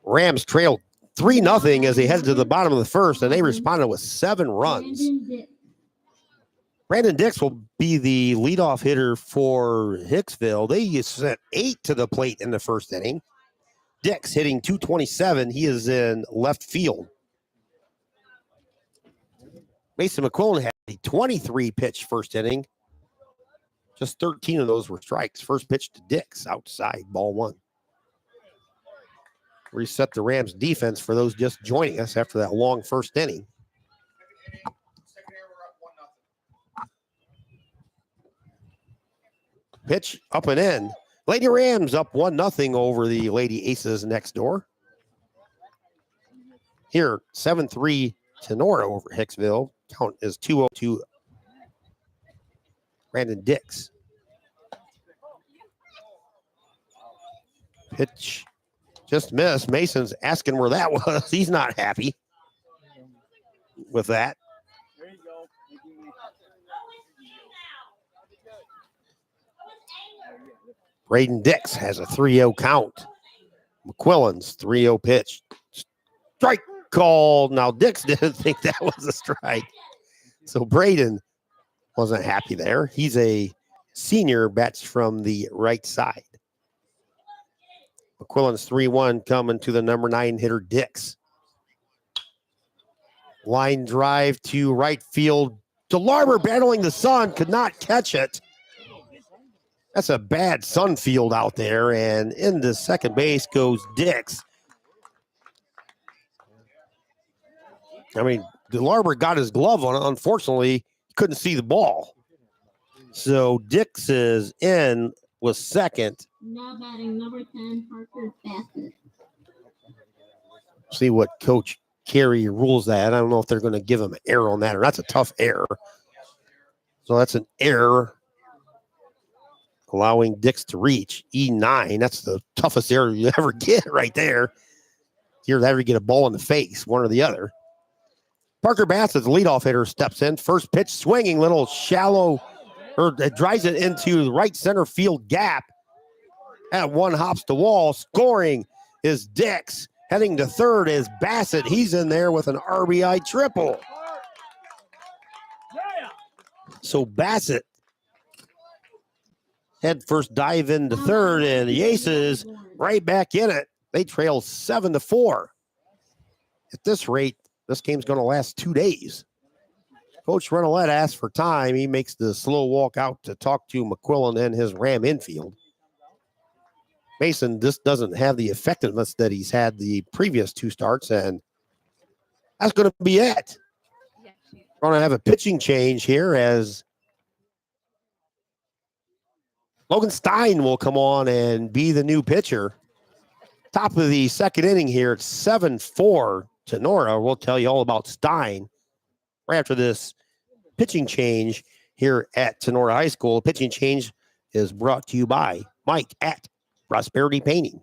Rams trailed 3-0 as they headed to the bottom of the first, and they responded with 7 runs. Brandon Dix will be the leadoff hitter for Hicksville. They sent 8 to the plate in the first inning. Dix hitting .227. He is in left field. Mason McQuillan had a 23-pitch first inning. Just 13 of those were strikes. First pitch to Dix, outside, ball 1. Reset the Rams defense for those just joining us after that long first inning. Pitch up and in. Lady Rams up 1-0 over the Lady Aces next door. Here, 7-3 Tinora over Hicksville. Count is 2-0 Brandon Dix. Pitch just missed. Mason's asking where that was. He's not happy with that. Braden Dix has a 3-0 count. McQuillan's 3-0 pitch. Strike called. Now, Dix didn't think that was a strike. So Braden wasn't happy there. He's a senior, bats from the right side. McQuillan's 3-1 coming to the number 9 hitter, Dix. Line drive to right field. DeLarber battling the sun, could not catch it. That's a bad sun field out there, and into second base goes Dix. I mean, DeLarber got his glove on it. Unfortunately, couldn't see the ball. So Dix is in with second. Now batting number 10, Parker Bassett. See what Coach Carey rules that. I don't know if they're going to give him an error on that, or that's a tough error. So that's an error, allowing Dix to reach E9. That's the toughest error you ever get right there. You'll ever get a ball in the face, one or the other. Parker Bassett, the leadoff hitter, steps in. First pitch swinging, little shallow, or it drives it into the right center field gap. At one hops the wall. Scoring is Dix. Heading to third is Bassett. He's in there with an RBI triple. So Bassett head first dive into third, and the Aces right back in it. They trail 7-4. At this rate, this game's going to last 2 days. Coach Renolette asks for time. He makes the slow walk out to talk to McQuillan and his Ram infield. Mason just doesn't have the effectiveness that he's had the previous two starts, and that's going to be it. We're going to have a pitching change here as Logan Stein will come on and be the new pitcher. Top of the second inning here. It's 7-4 to Tinora. We'll tell you all about Stein right after this pitching change here at Tinora High School. The pitching change is brought to you by Mike at Prosperity Painting.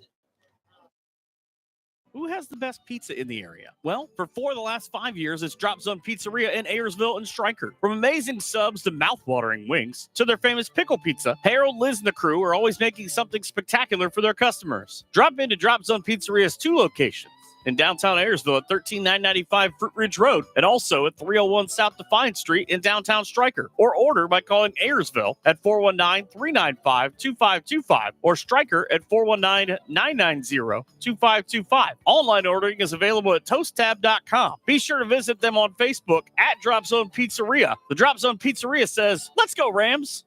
Who has the best pizza in the area? Well, for 4 of the last 5 years, it's Drop Zone Pizzeria in Ayersville and Stryker. From amazing subs to mouth-watering wings to their famous pickle pizza, Harold, Liz, and the crew are always making something spectacular for their customers. Drop into Drop Zone Pizzeria's 2 locations. In downtown Ayersville at 13995 Fruit Ridge Road, and also at 301 South Defiance Street in downtown Stryker. Or order by calling Ayersville at 419-395-2525 or Stryker at 419-990-2525. Online ordering is available at toasttab.com. Be sure to visit them on Facebook at Drop Zone Pizzeria. The Drop Zone Pizzeria says, "Let's go, Rams."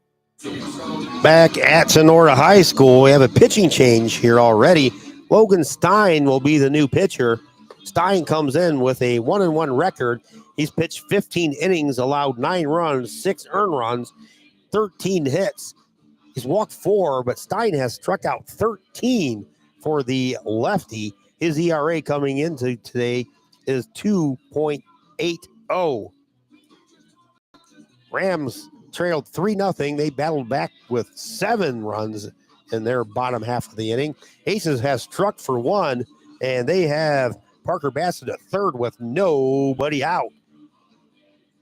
Back at Tinora High School, we have a pitching change here already. Logan Stein will be the new pitcher. Stein comes in with a 1-1 record. He's pitched 15 innings, allowed 9 runs, 6 earned runs, 13 hits. He's walked 4, but Stein has struck out 13 for the lefty. His ERA coming into today is 2.80. Rams trailed 3-0. They battled back with 7 runs in their bottom half of the inning. Aces has struck for 1, and they have Parker Bassett at third with nobody out.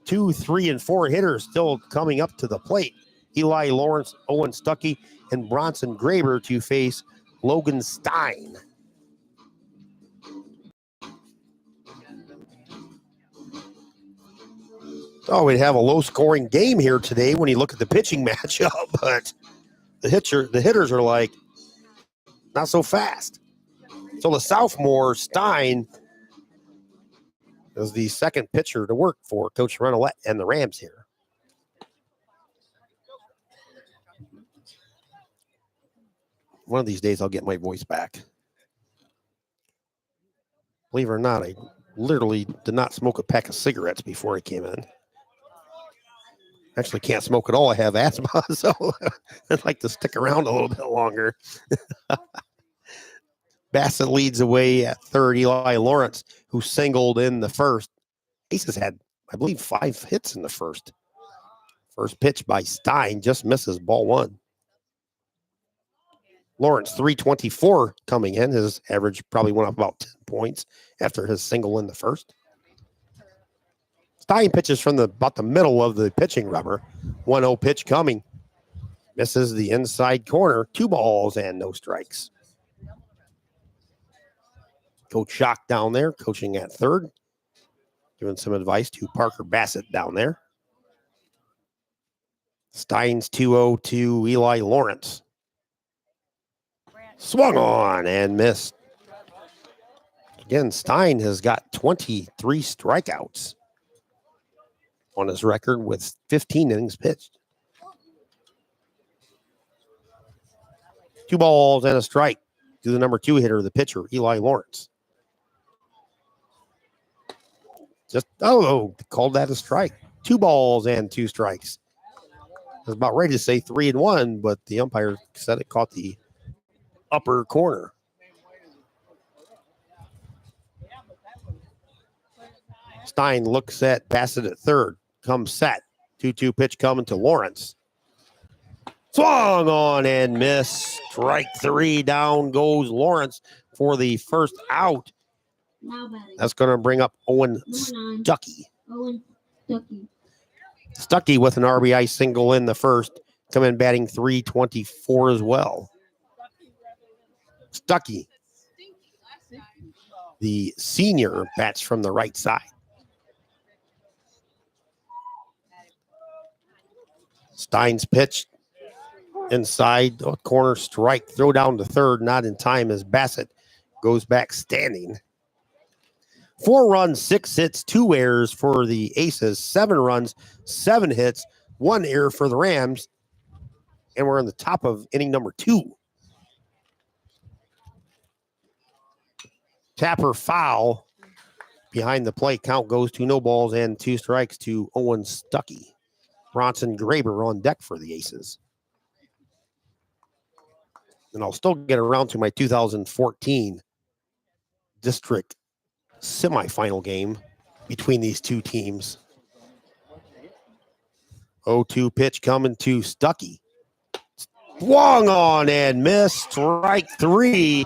2, 3, and 4 hitters still coming up to the plate. Eli Lawrence, Owen Stuckey, and Bronson Graber to face Logan Stein. Oh, we'd have a low-scoring game here today when you look at the pitching matchup, but the hitters are like, not so fast. So the sophomore, Stein, is the second pitcher to work for Coach Renolette and the Rams here. One of these days I'll get my voice back. Believe it or not, I literally did not smoke a pack of cigarettes before I came in. Actually can't smoke at all. I have asthma, so I'd like to stick around a little bit longer. Bassett leads away at third. Eli Lawrence, who singled in the first. Aces had, I believe, 5 hits in the first. First pitch by Stein just misses ball 1. Lawrence, 324 coming in. His average probably went up about 10 points after his single in the first. Stein pitches from about the middle of the pitching rubber. 1-0 pitch coming. Misses the inside corner. 2 balls and no strikes. Coach Schock down there, coaching at third. Giving some advice to Parker Bassett down there. Stein's 2-0 to Eli Lawrence. Swung on and missed. Again, Stein has got 23 strikeouts on his record with 15 innings pitched. 2 balls and a strike to the number 2 hitter, the pitcher, Eli Lawrence. Called that a strike. 2 balls and 2 strikes. I was about ready to say 3-1, but the umpire said it caught the upper corner. Stein looks at Bassett at third. Comes set. 2-2 pitch coming to Lawrence. Swung on and missed. Strike 3. Down goes Lawrence for the first out. That's going to bring up Owen Stuckey. Stuckey with an RBI single in the first. Come in batting 324 as well. Stuckey, the senior, bats from the right side. Stein's pitch inside corner strike. Throw down to third, not in time as Bassett goes back standing. 4 runs, 6 hits, 2 errors for the Aces. 7 runs, 7 hits, 1 error for the Rams. And we're in the top of inning number 2. Tapper foul behind the plate. Count goes to no balls and 2 strikes to Owen Stuckey. Bronson Graber on deck for the Aces. And I'll still get around to my 2014 district semifinal game between these two teams. 0-2 pitch coming to Stuckey. Swung on and missed. Strike 3.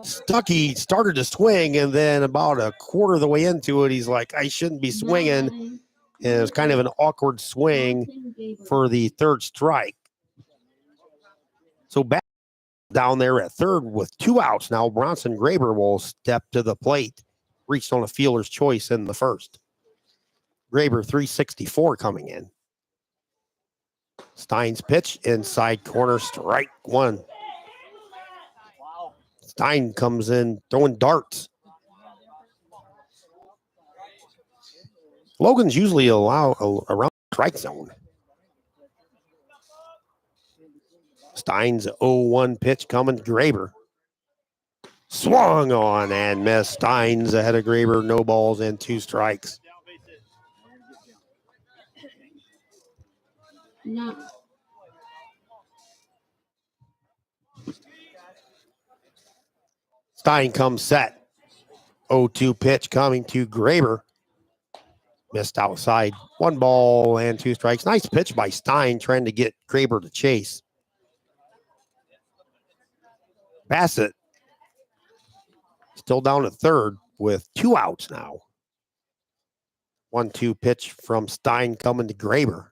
Stuckey started to swing, and then about a quarter of the way into it, he's like, I shouldn't be swinging. And it was kind of an awkward swing for the third strike. So back down there at third with 2 outs now. Bronson Graber will step to the plate. Reached on a fielder's choice in the first. Graber 364 coming in. Stein's pitch inside corner, strike 1. Stein comes in throwing darts. Logan's usually around the strike zone. Stein's 0-1 pitch coming to Graber. Swung on and missed. Stein's ahead of Graber, no balls and 2 strikes. No. Stein comes set. 0-2 pitch coming to Graber. Missed outside. 1 ball and 2 strikes. Nice pitch by Stein trying to get Graber to chase. Bassett still down at third with 2 outs now. 1-2 pitch from Stein coming to Graber.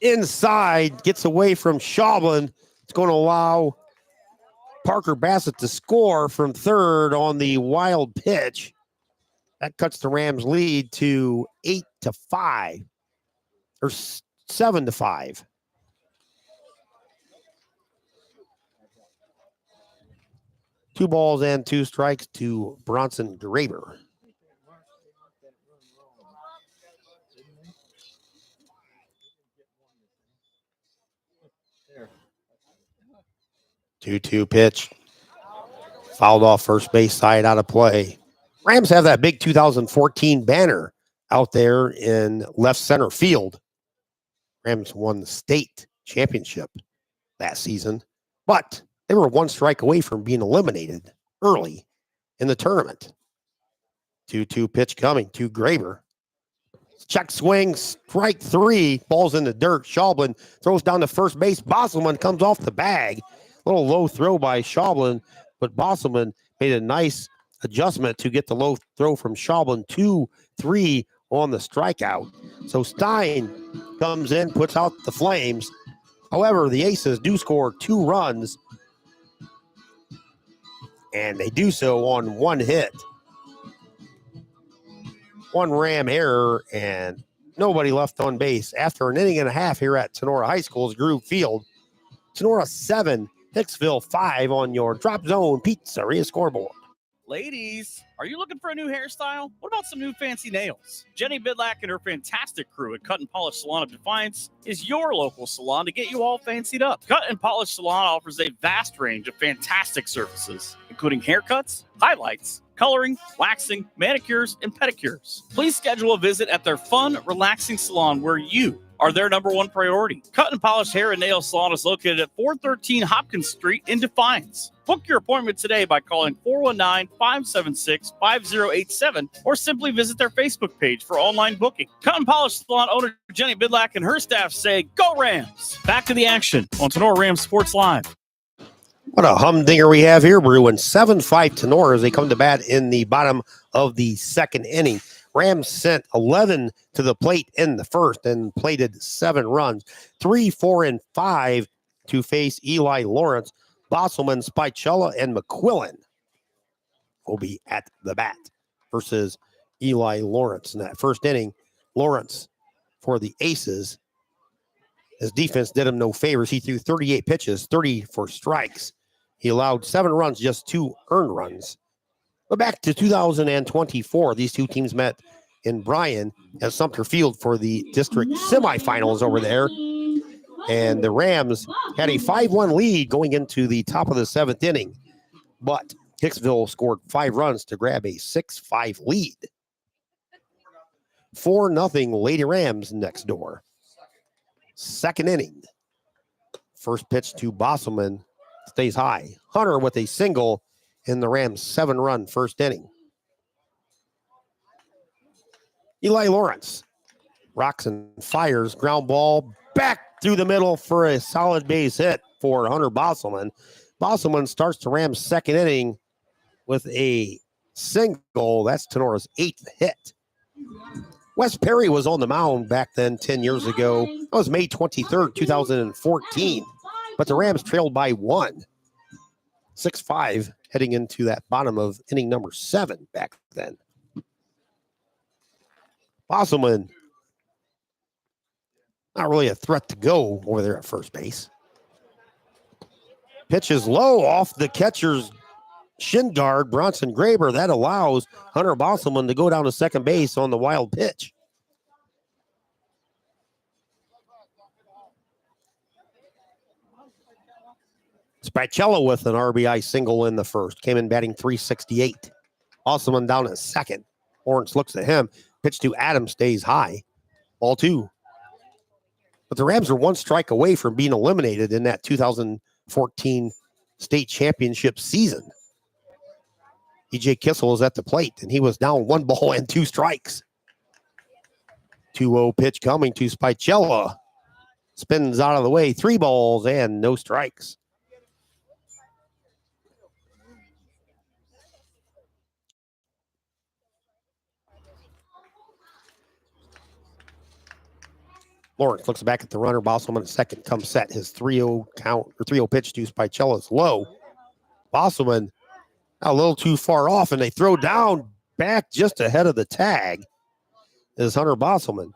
Inside, gets away from Schaublin. It's going to allow Parker Bassett to score from third on the wild pitch. That cuts the Rams' lead to 8-5 or 7-5. Two balls and 2 strikes to Bronson Graber. Two-two pitch. Fouled off first base side, out of play. Rams have that big 2014 banner out there in left center field. Rams won the state championship that season, but they were 1 strike away from being eliminated early in the tournament. 2-2 pitch coming to Graber. Check swing, strike 3, balls in the dirt. Schaublin throws down to first base. Bosselman comes off the bag. Little low throw by Schaublin, but Bosselman made a nice adjustment to get the low throw from Schaublin. 2-3 on the strikeout. So Stein comes in, puts out the Flames. However, the Aces do score 2 runs, and they do so on 1 hit. 1 Ram error, and nobody left on base. After an inning and a half here at Tinora High School's Groove Field, Tinora 7, Hicksville 5 on your Drop Zone Pizzeria scoreboard. Ladies, are you looking for a new hairstyle? What about some new fancy nails? Jenny Bidlack and her fantastic crew at Cut and Polish Salon of Defiance is your local salon to get you all fancied up. Cut and Polish Salon offers a vast range of fantastic services, including haircuts, highlights, coloring, waxing, manicures, and pedicures. Please schedule a visit at their fun, relaxing salon where you are their number 1 priority. Cut and Polish Hair and Nail Salon is located at 413 Hopkins Street in Defiance. Book your appointment today by calling 419-576-5087 or simply visit their Facebook page for online booking. Cut and Polish Salon owner Jenny Bidlack and her staff say, Go Rams! Back to the action on Tinora Rams Sports Live. What a humdinger we have here, Bruin. 7-5 Tinora as they come to bat in the bottom of the 2nd inning. Rams sent 11 to the plate in the first and plated 7 runs. 3, 4, and 5 to face Eli Lawrence. Bosselman, Spicella, and McQuillan will be at the bat versus Eli Lawrence. In that first inning, Lawrence for the Aces. His defense did him no favors. He threw 38 pitches, 30 for strikes. He allowed 7 runs, just 2 earned runs. But back to 2024, these two teams met in Bryan at Sumter Field for the district semifinals over there. And the Rams had a 5-1 lead going into the top of the 7th inning. But Hicksville scored 5 runs to grab a 6-5 lead. 4-0 Lady Rams next door. Second inning. First pitch to Bosselman stays high. Hunter with a single in the Rams' 7-run first inning. Eli Lawrence rocks and fires, ground ball back through the middle for a solid base hit for Hunter Bosselman. Bosselman starts the Rams' second inning with a single. That's Tenora's 8th hit. Wes Perry was on the mound back then 10 years ago. That was May 23rd, 2014. But the Rams trailed by 1. 6-5 heading into that bottom of inning number 7 back then. Bosselman, not really a threat to go over there at first base. Pitch is low off the catcher's shin guard, Bronson Graber. That allows Hunter Bosselman to go down to second base on the wild pitch. Spicello with an RBI single in the first. Came in batting .368. Bosselman down at second. Lawrence looks at him. Pitch to Adams stays high. Ball 2. But the Rams are 1 strike away from being eliminated in that 2014 state championship season. E.J. Kissel is at the plate, and he was down 1 ball and 2 strikes. 2-0 pitch coming to Spicello. Spins out of the way. 3 balls and no strikes. Lawrence looks back at the runner. Bosselman at second comes set. His 3-0 count or 3-0 pitch to Spicello is low. Bosselman a little too far off, and they throw down back just ahead of the tag is Hunter Bosselman.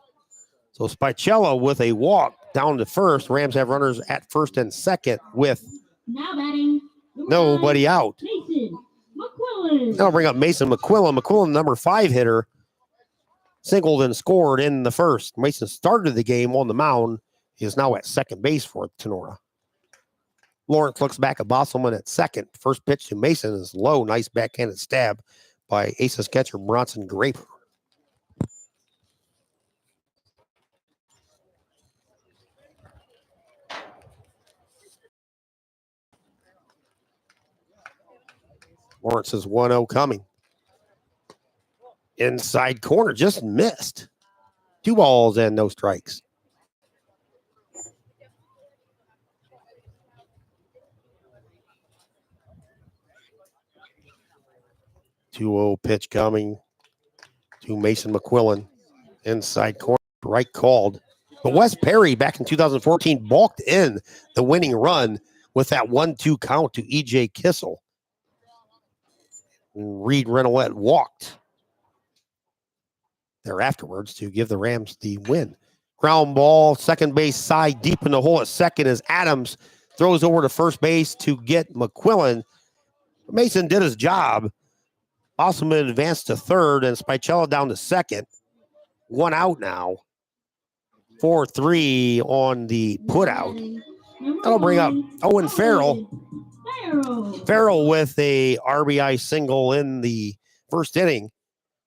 So Spicello with a walk down to first. Rams have runners at first and second with nobody out. Now bring up Mason McQuillan. McQuillan, number 5 hitter, singled and scored in the first. Mason started the game on the mound. He is now at second base for Tinora. Lawrence looks back at Bosselman at second. First pitch to Mason is low. Nice backhanded stab by Aces catcher Bronson Graper. Lawrence is 1-0 coming. Inside corner, just missed. 2 balls and no strikes. Two-0 pitch coming to Mason McQuillan. Inside corner, right called. But Wes Perry back in 2014 balked in the winning run with that 1-2 count to E.J. Kissel. Reed Renolette walked there afterwards to give the Rams the win. Ground ball, second base side, deep in the hole at second as Adams throws over to first base to get McQuillan. Mason did his job. Bosselman advanced to third and Spicello down to second. 1 out now. 4-3 on the putout. That'll bring up Owen Farrell. Farrell with a RBI single in the first inning.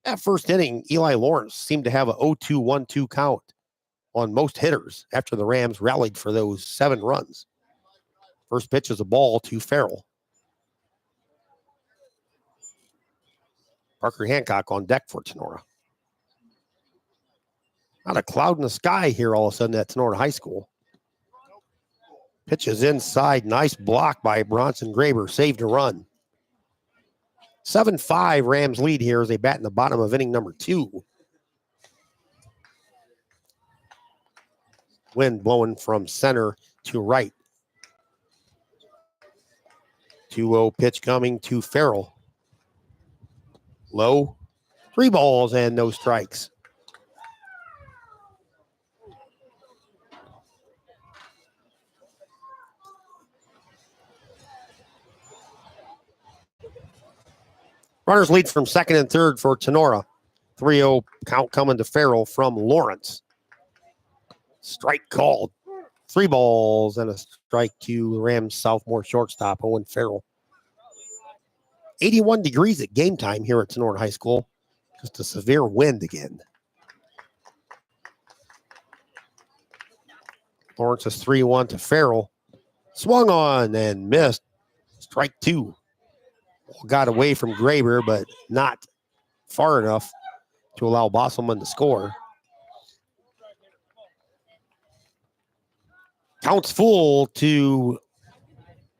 That first inning, Eli Lawrence seemed to have a 0-2-1-2 count on most hitters after the Rams rallied for those 7 runs. First pitch is a ball to Farrell. Parker Hancock on deck for Tinora. Not a cloud in the sky here all of a sudden at Tinora High School. Pitch is inside. Nice block by Bronson Graber. Saved a run. 7-5 Rams lead here as they bat in the bottom of inning number 2. Wind blowing from center to right. 2-0 pitch coming to Farrell. Low. 3 balls and no strikes. Runners lead from second and third for Tinora. 3-0 count coming to Farrell from Lawrence. Strike called. 3 balls and a strike to Rams sophomore shortstop, Owen Farrell. 81 degrees at game time here at Tinora High School. Just a severe wind again. Lawrence is 3-1 to Farrell. Swung on and missed. Strike 2. Got away from Graber, but not far enough to allow Bosselman to score. Counts full to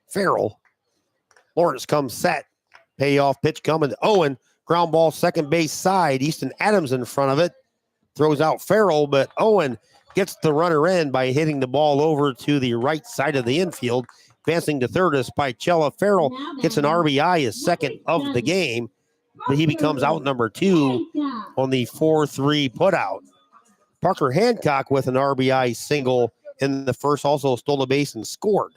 Farrell. Lawrence comes set. Payoff pitch coming to Owen. Ground ball, second base side. Easton Adams in front of it. Throws out Farrell, but Owen gets the runner in by hitting the ball over to the right side of the infield. Advancing to third is Spicella. Farrell gets an RBI, his second of the game, but he becomes out number 2 on the 4-3 putout. Parker Hancock with an RBI single in the first, also stole a base and scored.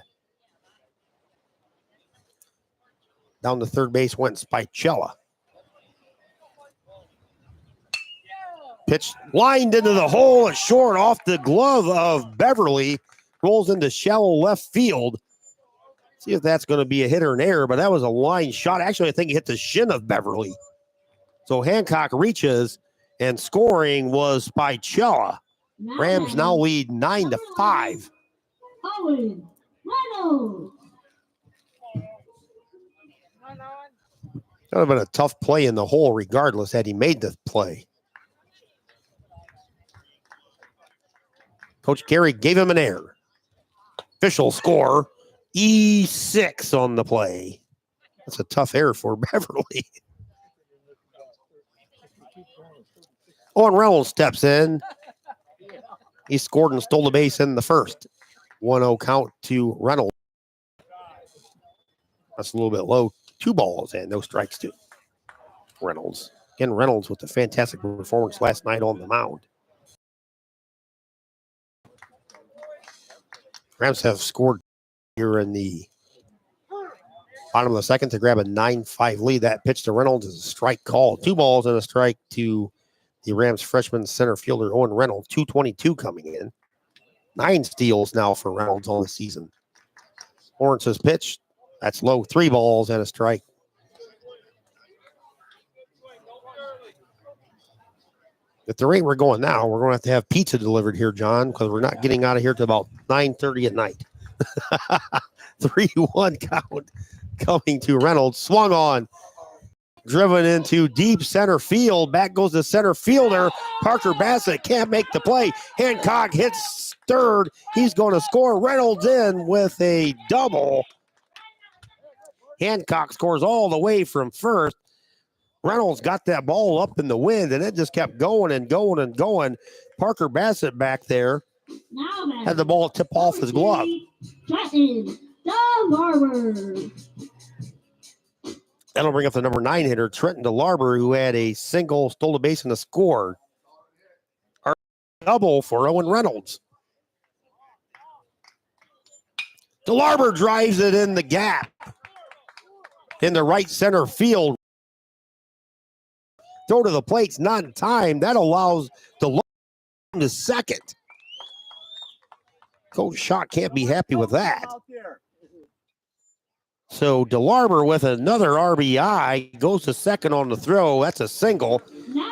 Down to third base went Spicella. Pitch lined into the hole at short off the glove of Beverly. Rolls into shallow left field. See if that's going to be a hit or an error, but that was a line shot. Actually, I think it hit the shin of Beverly. So Hancock reaches, and scoring was Spicella. Rams now lead 9-5. Owen Reynolds. That would have been a tough play in the hole regardless had he made the play. Coach Gary gave him an error. Official score, E6 on the play. That's a tough error for Beverly. Owen Reynolds steps in. He scored and stole the base in the first. 1-0 count to Reynolds. That's a little bit low. 2 balls and no strikes to Reynolds. Again, Reynolds with a fantastic performance last night on the mound. Rams have scored here in the bottom of the second to grab a 9-5 lead. That pitch to Reynolds is a strike call. 2 balls and a strike to the Rams freshman center fielder Owen Reynolds. 222 coming in. 9 steals now for Reynolds on the season. Lawrence's pitch. That's low. 3 balls and a strike. At the rate we're going now, we're going to have pizza delivered here, John, because we're not getting out of here till about 9:30 at night. 3-1 count coming to Reynolds. Swung on. Driven into deep center field. Back goes the center fielder. Parker Bassett can't make the play. Hancock hits third. He's going to score. Reynolds in with a double. Hancock scores all the way from first. Reynolds got that ball up in the wind, and it just kept going and going and going. Parker Bassett back there had the ball tip off his glove. That'll bring up the number 9 hitter, Trenton DeLarber, who had a single, stole a base, and a score. Double for Owen Reynolds. DeLarber drives it in the gap in the right center field. Throw to the plate's not in time. That allows DeLarber to second. Coach Schott can't be happy with that. So DeLarber with another RBI goes to second on the throw. That's a single.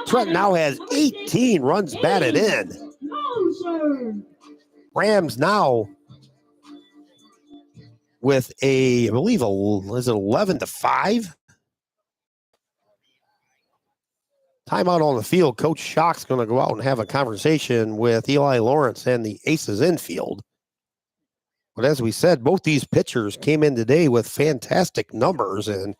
Trent now has 18 runs batted in. Rams now with I believe, is it 11-5? Timeout on the field. Coach Schock's going to go out and have a conversation with Eli Lawrence and the Aces infield. But as we said, both these pitchers came in today with fantastic numbers. And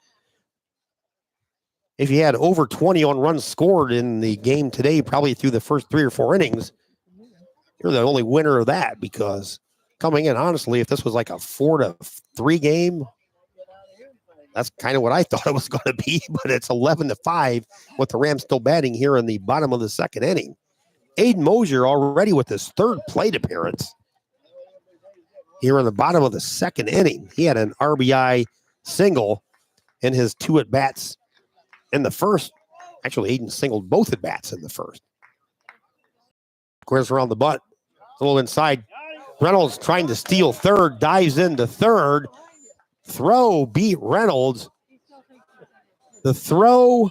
if you had over 20 on runs scored in the game today, probably through the first 3 or 4 innings, you're the only winner of that, because coming in, honestly, if this was like a 4-3 game, that's kind of what I thought it was going to be, but it's 11-5 with the Rams still batting here in the bottom of the second inning. Aiden Mosier already with his 3rd plate appearance here in the bottom of the second inning. He had an RBI single in his 2 at-bats in the first. Actually, Aiden singled both at-bats in the first. Squares around the butt, a little inside. Reynolds trying to steal third, dives into third. Throw beat Reynolds. The throw,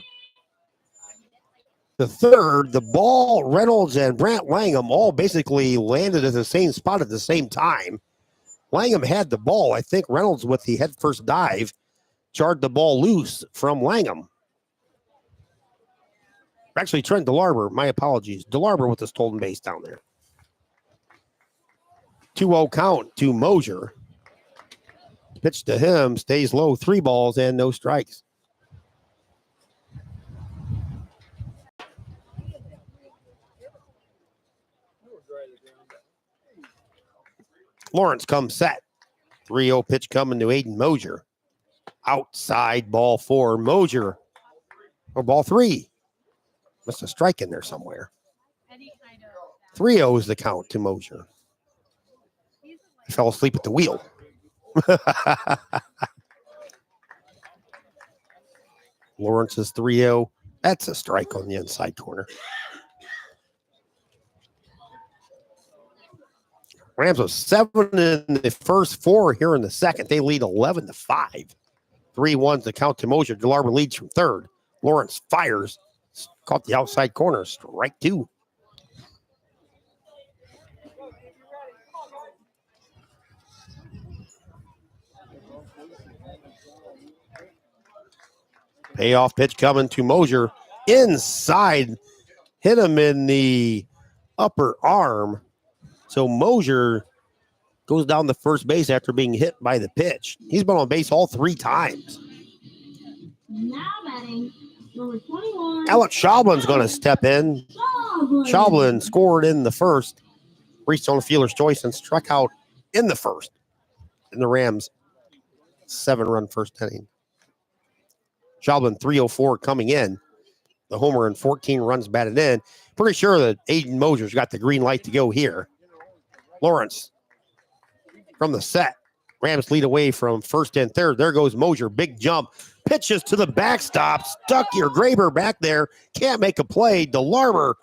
the third, the ball, Reynolds and Brant Langham all basically landed at the same spot at the same time. Langham had the ball. I think Reynolds, with the head first dive, jarred the ball loose from Langham. Actually, Trent DeLarber, my apologies. DeLarber with the stolen base down there. 2-0 count to Mosier. Pitch to him, stays low, 3 balls and no strikes. Lawrence comes set. 3-0 pitch coming to Aiden Mosier. Outside, ball 4. Mosier, or ball 3. Must have strike in there somewhere. 3-0 is the count to Mosier. He fell asleep at the wheel. Lawrence is 3-0. That's a strike on the inside corner. Rams with 7 in the first 4 here in the second. They lead 11-5. 3-1's the count to Mosier. DeLarber leads from third. Lawrence fires. Caught the outside corner. Strike 2. Payoff pitch coming to Mosier. Inside. Hit him in the upper arm. So Mosier goes down to first base after being hit by the pitch. He's been on base all 3 times. Now batting, number 21. Alex Schaublin's going to step in. Schaublin scored in the first, reached on the fielder's choice, and struck out in the first in the Rams' 7-run first inning. Schaublin 304 coming in. The homer and 14 runs batted in. Pretty sure that Aiden Mosier's got the green light to go here. Lawrence from the set. Rams lead away from first and third. There goes Mosier. Big jump. Pitches to the backstop. Stuck your Graber back there. Can't make a play. DeLarber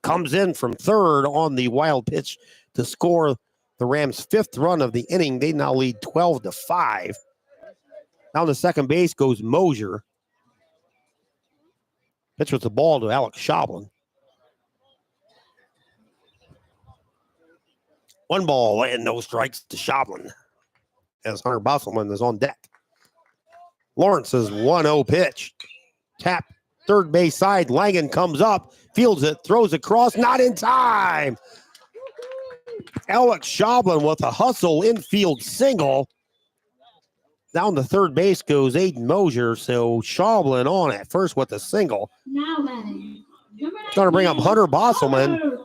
comes in from third on the wild pitch to score the Rams' 5th run of the inning. They now lead 12-5. Down to second base goes Mosier. Pitch with the ball to Alex Schaublin. 1 ball and no strikes to Schaublin as Hunter Bosselman is on deck. Lawrence's 1-0 pitch. Tap third base side. Langan comes up, fields it, throws across, not in time. Alex Schaublin with a hustle infield single. Down to third base goes Aiden Mosier. So Schaublin on at first with a single. Now batting, Going to bring up Hunter Bosselman.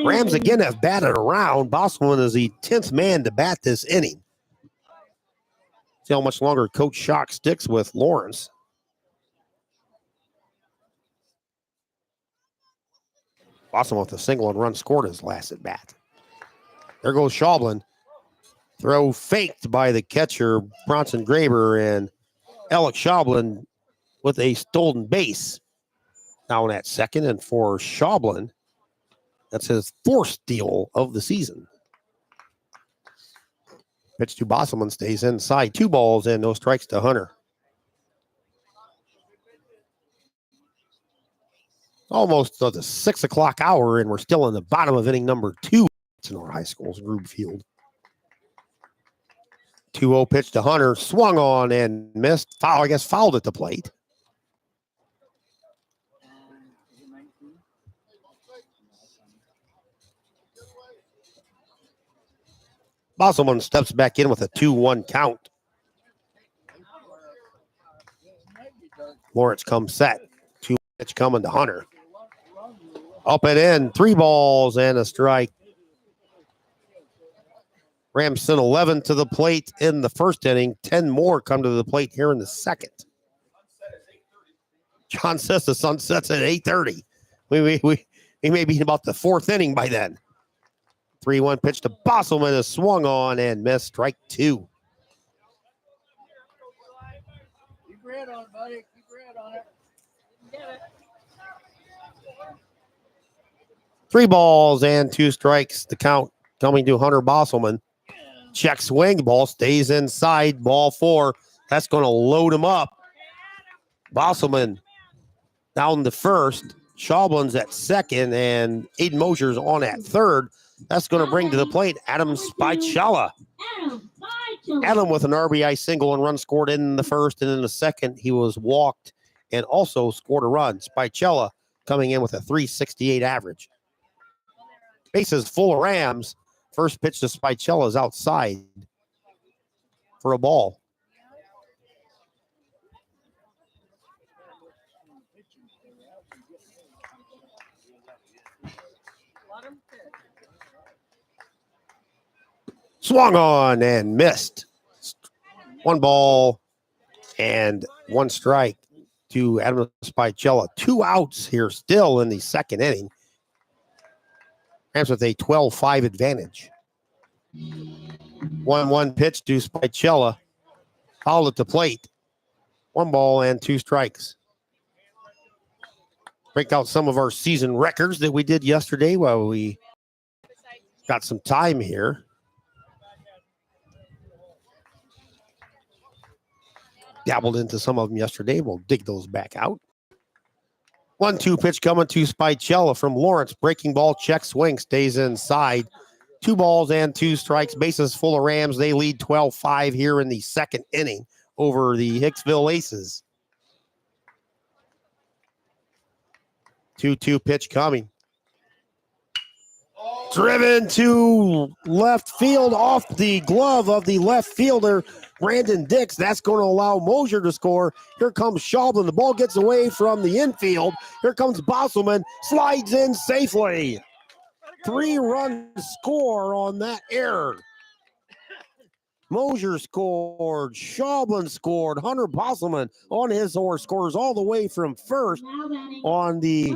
Rams again have batted around. Bosselman is the 10th man to bat this inning. See how much longer Coach Schock sticks with Lawrence. Bosselman with a single and run scored his last at bat. There goes Schaublin. Throw faked by the catcher, Bronson Graber, and Alex Schaublin with a stolen base. Down at second, and for Schaublin, that's his 4th steal of the season. Pitch to Bosselman stays inside. 2 balls and no strikes to Hunter. Almost the 6 o'clock hour, and we're still in the bottom of inning number 2 at Tinora High School's Grube Field. 2-0 pitch to Hunter. Swung on and missed. Foul, I guess fouled at the plate. Bosselman steps back in with a 2-1 count. Lawrence comes set. 2 pitch coming to Hunter. Up and in. 3 balls and a strike. Rams sent 11 to the plate in the first inning. 10 more come to the plate here in the second. John says the sun sets at 8:30. We may be about the 4th inning by then. 3-1 pitch to Bosselman is swung on and missed. Strike 2. Keep your head on it, buddy. Keep your head on it. Get it. 3 balls and 2 strikes. The count coming to Hunter Bosselman. Check swing. Ball stays inside. Ball 4. That's going to load him up. Bosselman down the first. Schaublin's at second, and Aiden Mosier's on at third. That's going to bring to the plate Adam Spicella. Adam with an RBI single and run scored in the first, and in the second, he was walked and also scored a run. Spicella coming in with a .368 average. Bases full of Rams. First pitch to Spicella is outside for a ball. Swung on and missed. 1 ball and 1 strike to Adam Spicella. 2 outs here still in the second inning. Rams with a 12-5 advantage. 1-1 pitch to Spicella. Fouled at the plate. 1 ball and 2 strikes. Break out some of our season records that we did yesterday while we got some time here. Dabbled into some of them yesterday. We'll dig those back out. 1-2 pitch coming to Spicella from Lawrence. Breaking ball, check swing, stays inside. 2 balls and 2 strikes. Bases full of Rams. They lead 12-5 here in the second inning over the Hicksville Aces. 2-2 pitch coming. Driven to left field off the glove of the left fielder, Brandon Dix. That's going to allow Mosier to score. Here comes Schaublin. The ball gets away from the infield. Here comes Bosselman. Slides in safely. 3-run score on that error. Mosier scored. Schaublin scored. Hunter Bosselman on his horse scores all the way from first on the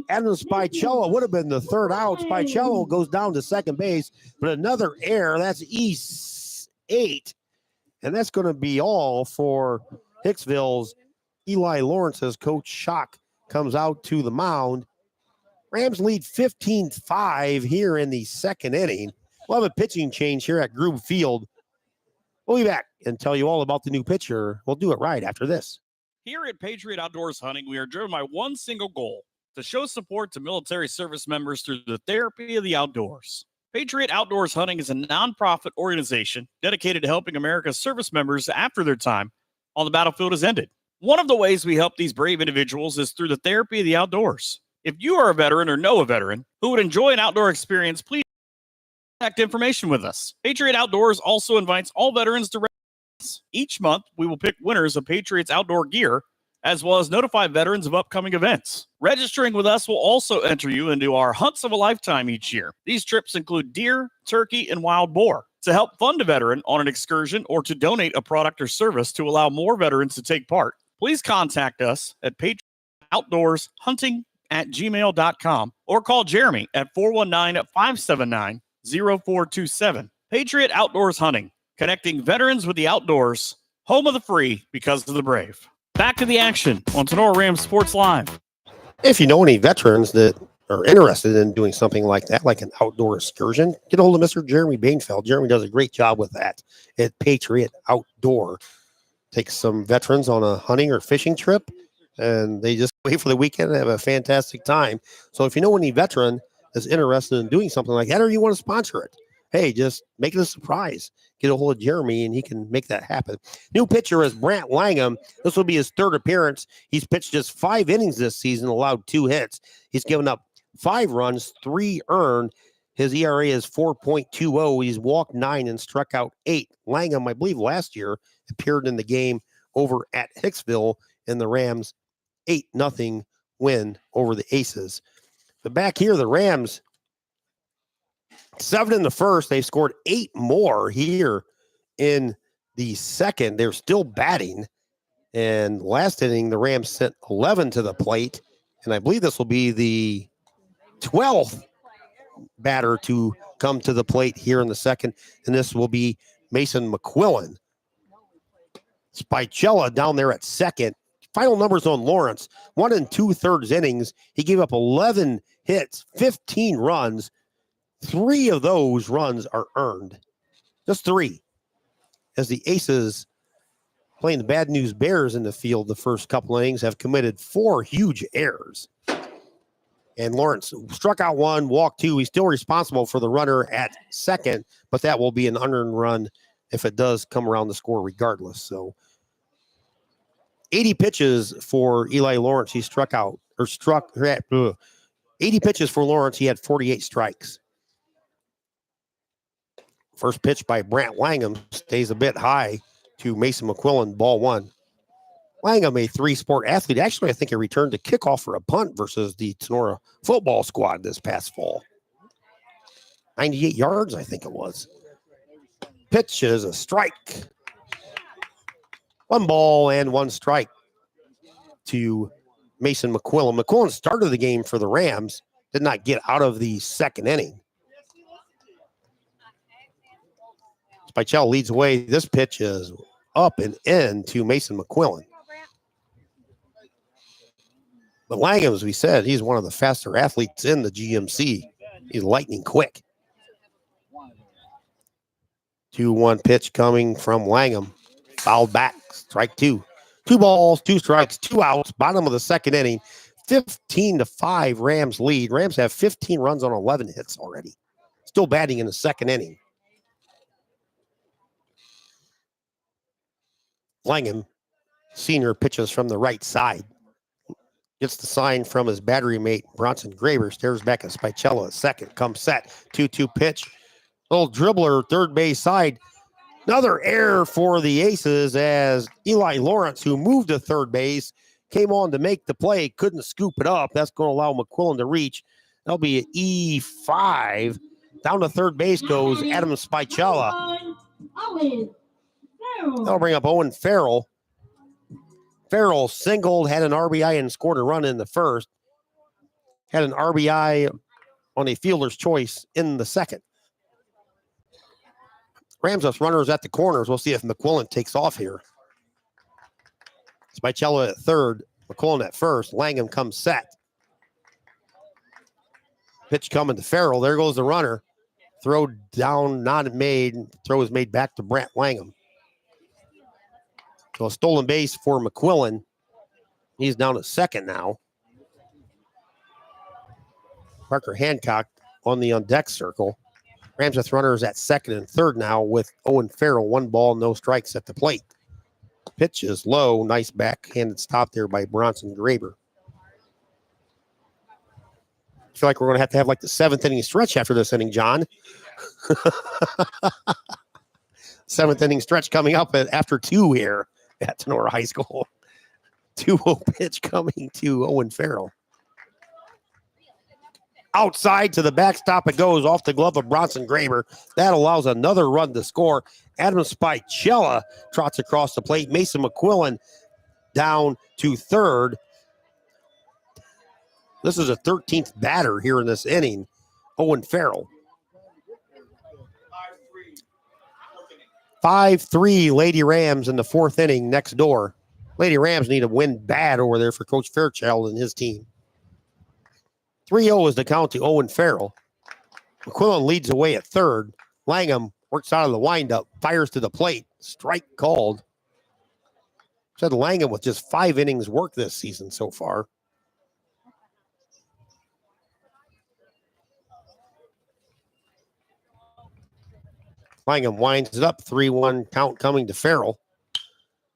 Adam Spicella. Would have been the 3rd out. Spicella goes down to second base, but another error. That's E8. And that's going to be all for Hicksville's Eli Lawrence as Coach Schock comes out to the mound. Rams lead 15-5 here in the second inning. We'll have a pitching change here at Grube Field. We'll be back and tell you all about the new pitcher. We'll do it right after this. Here at Patriot Outdoors Hunting, we are driven by one single goal: to show support to military service members through the therapy of the outdoors. Patriot Outdoors Hunting is a nonprofit organization dedicated to helping America's service members after their time on the battlefield has ended. One of the ways we help these brave individuals is through the therapy of the outdoors. If you are a veteran or know a veteran who would enjoy an outdoor experience, please contact information with us. Patriot Outdoors also invites all veterans to register. Each month, we will pick winners of Patriot's outdoor gear, as well as notify veterans of upcoming events. Registering with us will also enter you into our Hunts of a Lifetime each year. These trips include deer, turkey, and wild boar. To help fund a veteran on an excursion or to donate a product or service to allow more veterans to take part, please contact us at patriotoutdoorshunting@gmail.com or call Jeremy at 419-579-0427. Patriot Outdoors Hunting, connecting veterans with the outdoors, home of the free because of the brave. Back to the action on Tinora Rams Sports Live. If you know any veterans that are interested in doing something like that, like an outdoor excursion, get a hold of Mr. Jeremy Bainfeld. Jeremy does a great job with that at Patriot Outdoor. Takes some veterans on a hunting or fishing trip, and they just wait for the weekend and have a fantastic time. So if you know any veteran that's interested in doing something like that, or you want to sponsor it, hey, just make it a surprise. Get a hold of Jeremy, and he can make that happen. New pitcher is Brant Langham. This will be his 3rd appearance. He's pitched just 5 innings this season, allowed 2 hits. He's given up 5 runs, 3 earned. His ERA is 4.20. He's walked 9 and struck out 8. Langham, I believe, last year appeared in the game over at Hicksville in the Rams' 8-0 win over the Aces. But back here, the Rams, 7 in the first. They've scored 8 more here in the second. They're still batting. And last inning, the Rams sent 11 to the plate. And I believe this will be the 12th batter to come to the plate here in the second. And this will be Mason McQuillan. Spicella down there at second. Final numbers on Lawrence: 1 2/3 innings. He gave up 11 hits, 15 runs. 3 of those runs are earned. Just 3. As the Aces playing the Bad News Bears in the field the first couple innings, have committed 4 huge errors. And Lawrence struck out 1, walked 2. He's still responsible for the runner at second, but that will be an unearned run if it does come around the score regardless. So 80 pitches for Eli Lawrence. He struck 80 pitches for Lawrence. He had 48 strikes. First pitch by Brant Langham stays a bit high to Mason McQuillan, ball 1. Langham, a 3-sport athlete. Actually, I think he returned to kickoff for a punt versus the Tinora football squad this past fall. 98 yards, I think it was. Pitch is a strike. 1 ball and 1 strike to Mason McQuillan. McQuillan started the game for the Rams, did not get out of the second inning. Spichel leads away. This pitch is up and in to Mason McQuillan. But Langham, as we said, he's one of the faster athletes in the GMC. He's lightning quick. 2-1 pitch coming from Langham. Fouled back. Strike 2. 2 balls, 2 strikes, 2 outs. Bottom of the second inning. 15-5 Rams lead. Rams have 15 runs on 11 hits already. Still batting in the second inning. Langham, senior, pitches from the right side. Gets the sign from his battery mate, Bronson Graber. Stares back at Spichella at second. Comes set. 2-2 pitch. Little dribbler, third base side. Another error for the Aces as Eli Lawrence, who moved to third base, came on to make the play. Couldn't scoop it up. That's going to allow McQuillan to reach. That'll be an E5. Down to third base goes Adam Spichella. That'll bring up Owen Farrell. Farrell singled, had an RBI, and scored a run in the first. Had an RBI on a fielder's choice in the second. Rams us runners at the corners. We'll see if McQuillan takes off here. Spichella at third, McQuillan at first. Langham comes set. Pitch coming to Farrell. There goes the runner. Throw down, not made. Throw is made back to Brant Langham. So a stolen base for McQuillan. He's down at second now. Parker Hancock on the on-deck circle. Rams with runners at second and third now with Owen Farrell. 1 ball, no strikes at the plate. Pitch is low. Nice backhanded stop there by Bronson Graber. I feel like we're going to have like the 7th inning stretch after this inning, John. 7th inning stretch coming up after 2 here at Tinora High School. 2-0 pitch coming to Owen Farrell. Outside to the backstop it goes, off the glove of Bronson Graber. That allows another run to score. Adam Spichella trots across the plate. Mason McQuillan down to third. This is a 13th batter here in this inning, Owen Farrell. 5-3 Lady Rams in the 4th inning next door. Lady Rams need a win bad over there for Coach Fairchild and his team. 3-0 is the count to Owen Farrell. McQuillan leads away at third. Langham works out of the windup, fires to the plate. Strike called. Said Langham with just 5 innings work this season so far. Langham winds it up. 3-1 count coming to Farrell.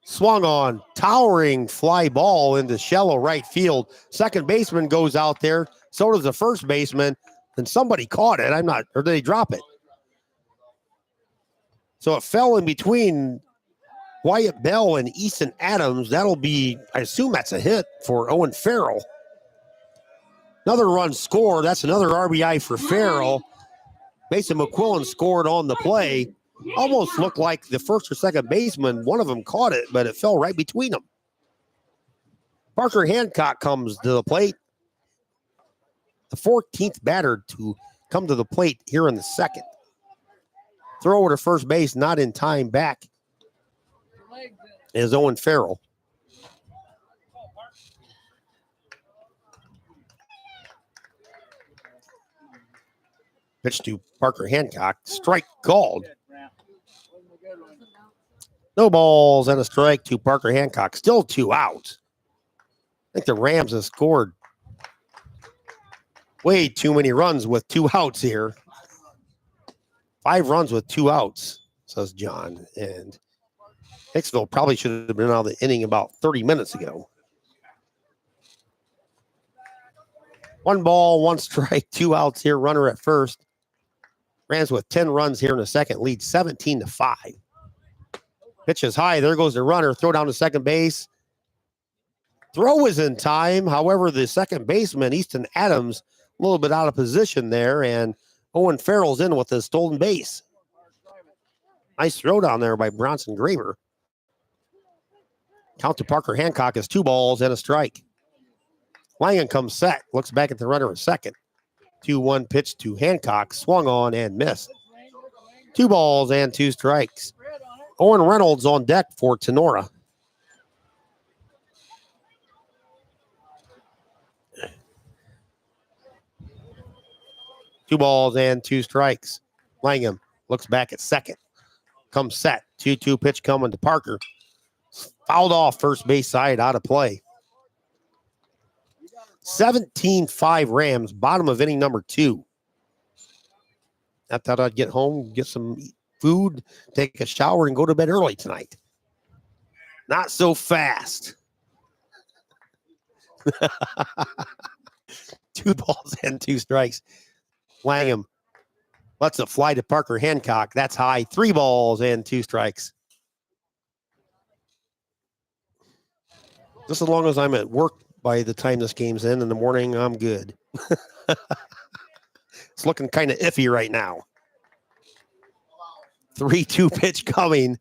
Swung on, towering fly ball into shallow right field. Second baseman goes out there. So does the first baseman. And somebody caught it. Or did they drop it? So it fell in between Wyatt Bell and Easton Adams. That'll be, I assume that's a hit for Owen Farrell. Another run scored. That's another RBI for Farrell. Mason McQuillan scored on the play. Almost looked like the first or second baseman. One of them caught it, but it fell right between them. Parker Hancock comes to the plate. The 14th batter to come to the plate here in the second. Throw over to first base, not in time back, is Owen Farrell. Pitch to Parker Hancock. Strike called. No balls and a strike to Parker Hancock. Still 2 outs. I think the Rams have scored way too many runs with 2 outs here. 5 runs with 2 outs, says John. And Hicksville probably should have been out of the inning about 30 minutes ago. 1 ball, 1 strike, 2 outs here. Runner at first. Rams with 10 runs here in the second, lead 17-5. Pitch is high. There goes the runner. Throw down to second base. Throw is in time. However, the second baseman, Easton Adams, a little bit out of position there, and Owen Farrell's in with a stolen base. Nice throw down there by Bronson Graber. Count to Parker Hancock is 2 balls and a strike. Langen comes set. Looks back at the runner at second. 2-1 pitch to Hancock. Swung on and missed. 2 balls and 2 strikes. Owen Reynolds on deck for Tinora. Two balls and 2 strikes. Langham looks back at second. Comes set. 2-2 pitch coming to Parker. Fouled off first base side, out of play. 17-5 Rams, bottom of inning number 2. I thought I'd get home, get some food, take a shower, and go to bed early tonight. Not so fast. 2 balls and 2 strikes. Langham lets it fly to Parker Hancock. That's high. 3 balls and 2 strikes. Just as long as I'm at work by the time this game's in the morning, I'm good. It's looking kind of iffy right now. 3-2 pitch coming.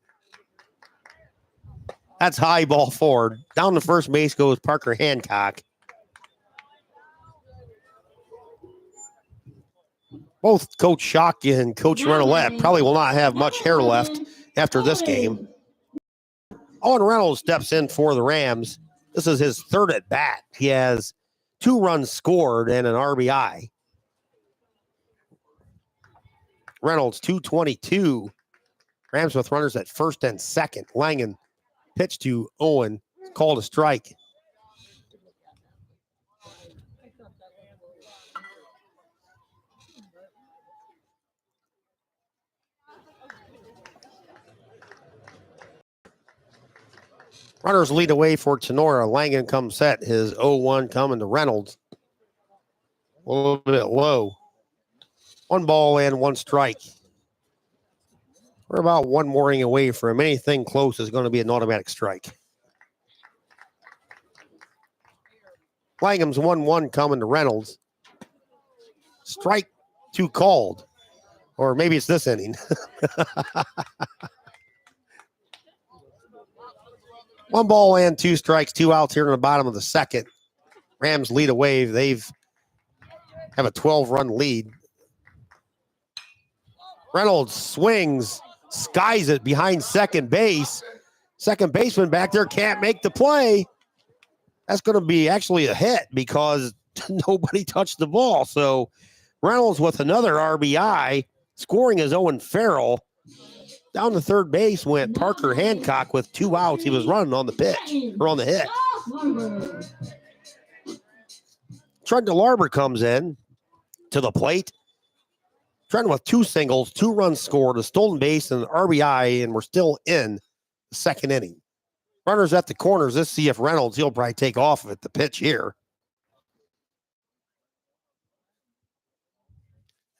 That's high, ball forward. Down to first base goes Parker Hancock. Both Coach Schock and Coach Renolette probably will not have much hair left after this game. Owen Reynolds steps in for the Rams. This is his 3rd at bat. He has 2 runs scored and an RBI. Reynolds, 222. Rams with runners at first and second. Langen pitch to Owen. Called a strike. Runners lead away for Tinora. Langen comes set. His 0-1 coming to Reynolds. A little bit low. 1 ball and 1 strike. We're about 1 more inning away from anything close is going to be an automatic strike. Langham's 1-1 coming to Reynolds. Strike 2 called. Or maybe it's this inning. 1 ball and 2 strikes, 2 outs here in the bottom of the second. Rams lead away. They've have a 12-run lead. Reynolds swings, skies it behind second base. Second baseman back there can't make the play. That's going to be actually a hit because nobody touched the ball. So Reynolds with another RBI, scoring is Owen Farrell. Down to third base went Parker Hancock with 2 outs. He was running on the pitch, or on the hit. Trent DeLarber comes in to the plate. Trent with 2 singles, 2 runs scored, a stolen base, and an RBI, and we're still in the second inning. Runners at the corners. Let's see if Reynolds, he'll probably take off at the pitch here.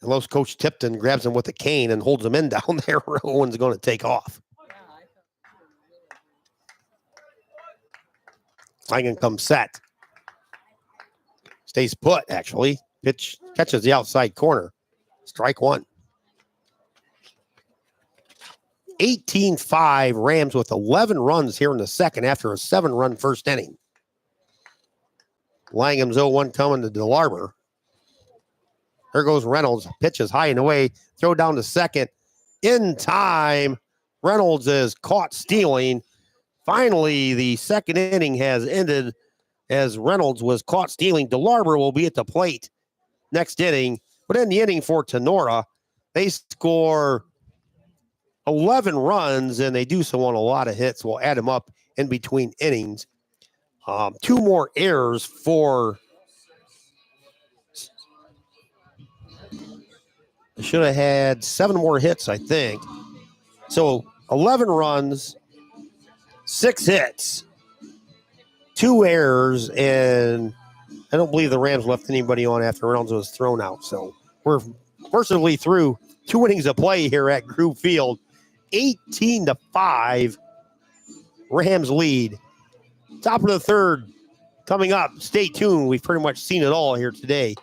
Unless Coach Tipton grabs him with a cane and holds him in down there, Owen's going to take off. Langen comes set. Stays put, actually. Pitch catches the outside corner. Strike 1. 18-5 Rams with 11 runs here in the second after a 7-run first inning. Langham's 0-1 coming to DeLarber. There goes Reynolds. Pitch is high and away. Throw down to second. In time. Reynolds is caught stealing. Finally, the second inning has ended as Reynolds was caught stealing. DeLarber will be at the plate next inning. But in the inning for Tinora, they score 11 runs, and they do so on a lot of hits. We'll add them up in between innings. 2 more errors for. Should have had 7 more hits, I think. So 11 runs, 6 hits, 2 errors, and I don't believe the Rams left anybody on after Reynolds was thrown out. So we're forcibly through 2 innings of play here at Groove Field. 18-5, Rams lead. Top of the third coming up. Stay tuned. We've pretty much seen it all here today.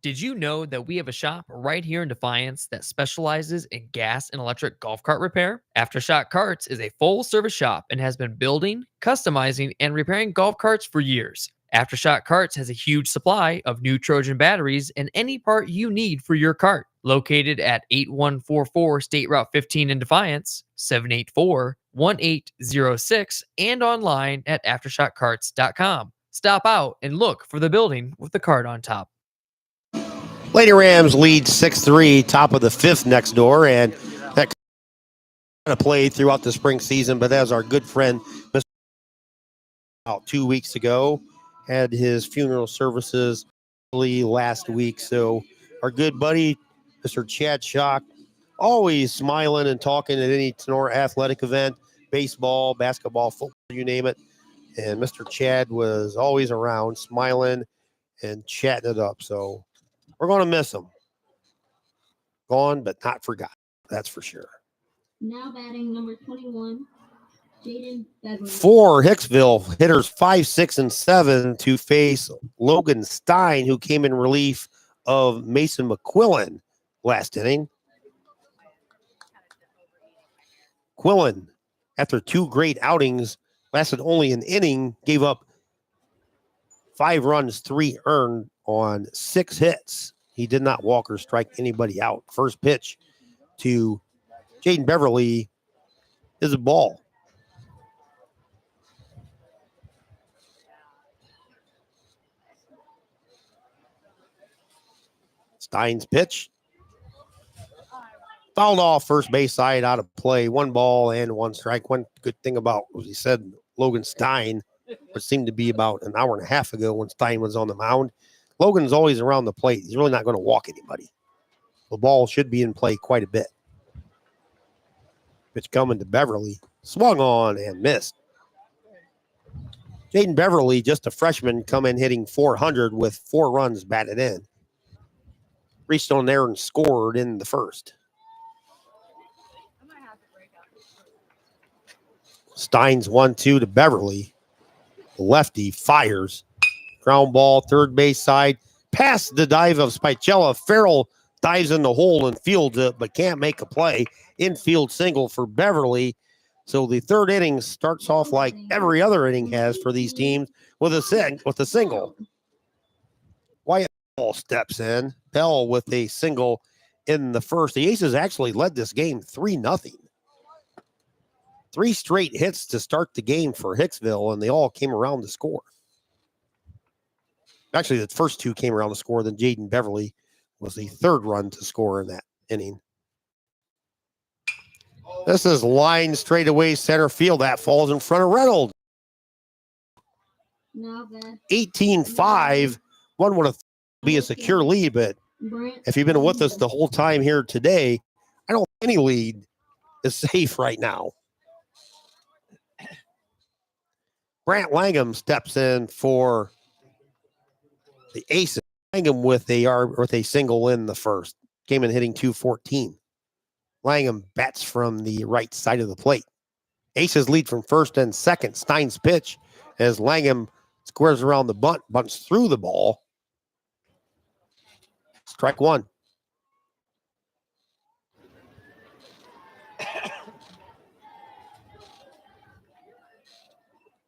Did you know that we have a shop right here in Defiance that specializes in gas and electric golf cart repair? Aftershock Carts is a full service shop and has been building, customizing, and repairing golf carts for years. Aftershock Carts has a huge supply of new Trojan batteries and any part you need for your cart. Located at 8144 State Route 15 in Defiance, 784-1806, and online at aftershockcarts.com. Stop out and look for the building with the cart on top. Lady Rams lead 6-3, top of the 5th next door, and that kind of played throughout the spring season, but as our good friend, Mr. about 2 weeks ago, had his funeral services last week. So our good buddy, Mr. Chad Schock, always smiling and talking at any Tinora athletic event, baseball, basketball, football, you name it. And Mr. Chad was always around, smiling and chatting it up. So we're going to miss him. Gone, but not forgotten. That's for sure. Now batting number 21, Jaden Beverly. For Hicksville, hitters 5, 6, and 7 to face Logan Stein, who came in relief of Mason McQuillan last inning. Quillen, after 2 great outings, lasted only an inning, gave up 5 runs, 3 earned on 6 hits. He did not walk or strike anybody out. First pitch to Jaden Beverly is a ball. Stein's pitch. Fouled off first base side, out of play. 1 ball and 1 strike. One good thing about, as he said, Logan Stein, which seemed to be about an hour and a half ago when Stein was on the mound. Logan's always around the plate. He's really not going to walk anybody. The ball should be in play quite a bit. Pitch coming to Beverly. Swung on and missed. Jaden Beverly, just a freshman, come in hitting .400 with 4 runs batted in. Reached on there and scored in the first. Stein's 1-2 to Beverly. The lefty fires. Ground ball, third base side. Past the dive of Spicella. Farrell dives in the hole and fields it, but can't make a play. Infield single for Beverly. So the third inning starts off like every other inning has for these teams with a single. Wyatt Bell steps in. Bell with a single in the first. The Aces actually led this game 3-0. 3 straight hits to start the game for Hicksville, and they all came around to score. Actually, the first 2 came around to score. Then Jaden Beverly was the 3rd run to score in that inning. This is line straight away center field. That falls in front of Reynolds. 18-5. One would have be a secure lead, but if you've been with us the whole time here today, I don't think any lead is safe right now. Brant Langham steps in for the Aces. Langham with a single in the first. Came in hitting .214. Langham bats from the right side of the plate. Aces lead from first and second. Stein's pitch as Langham squares around the bunt, bunts through the ball. Strike 1.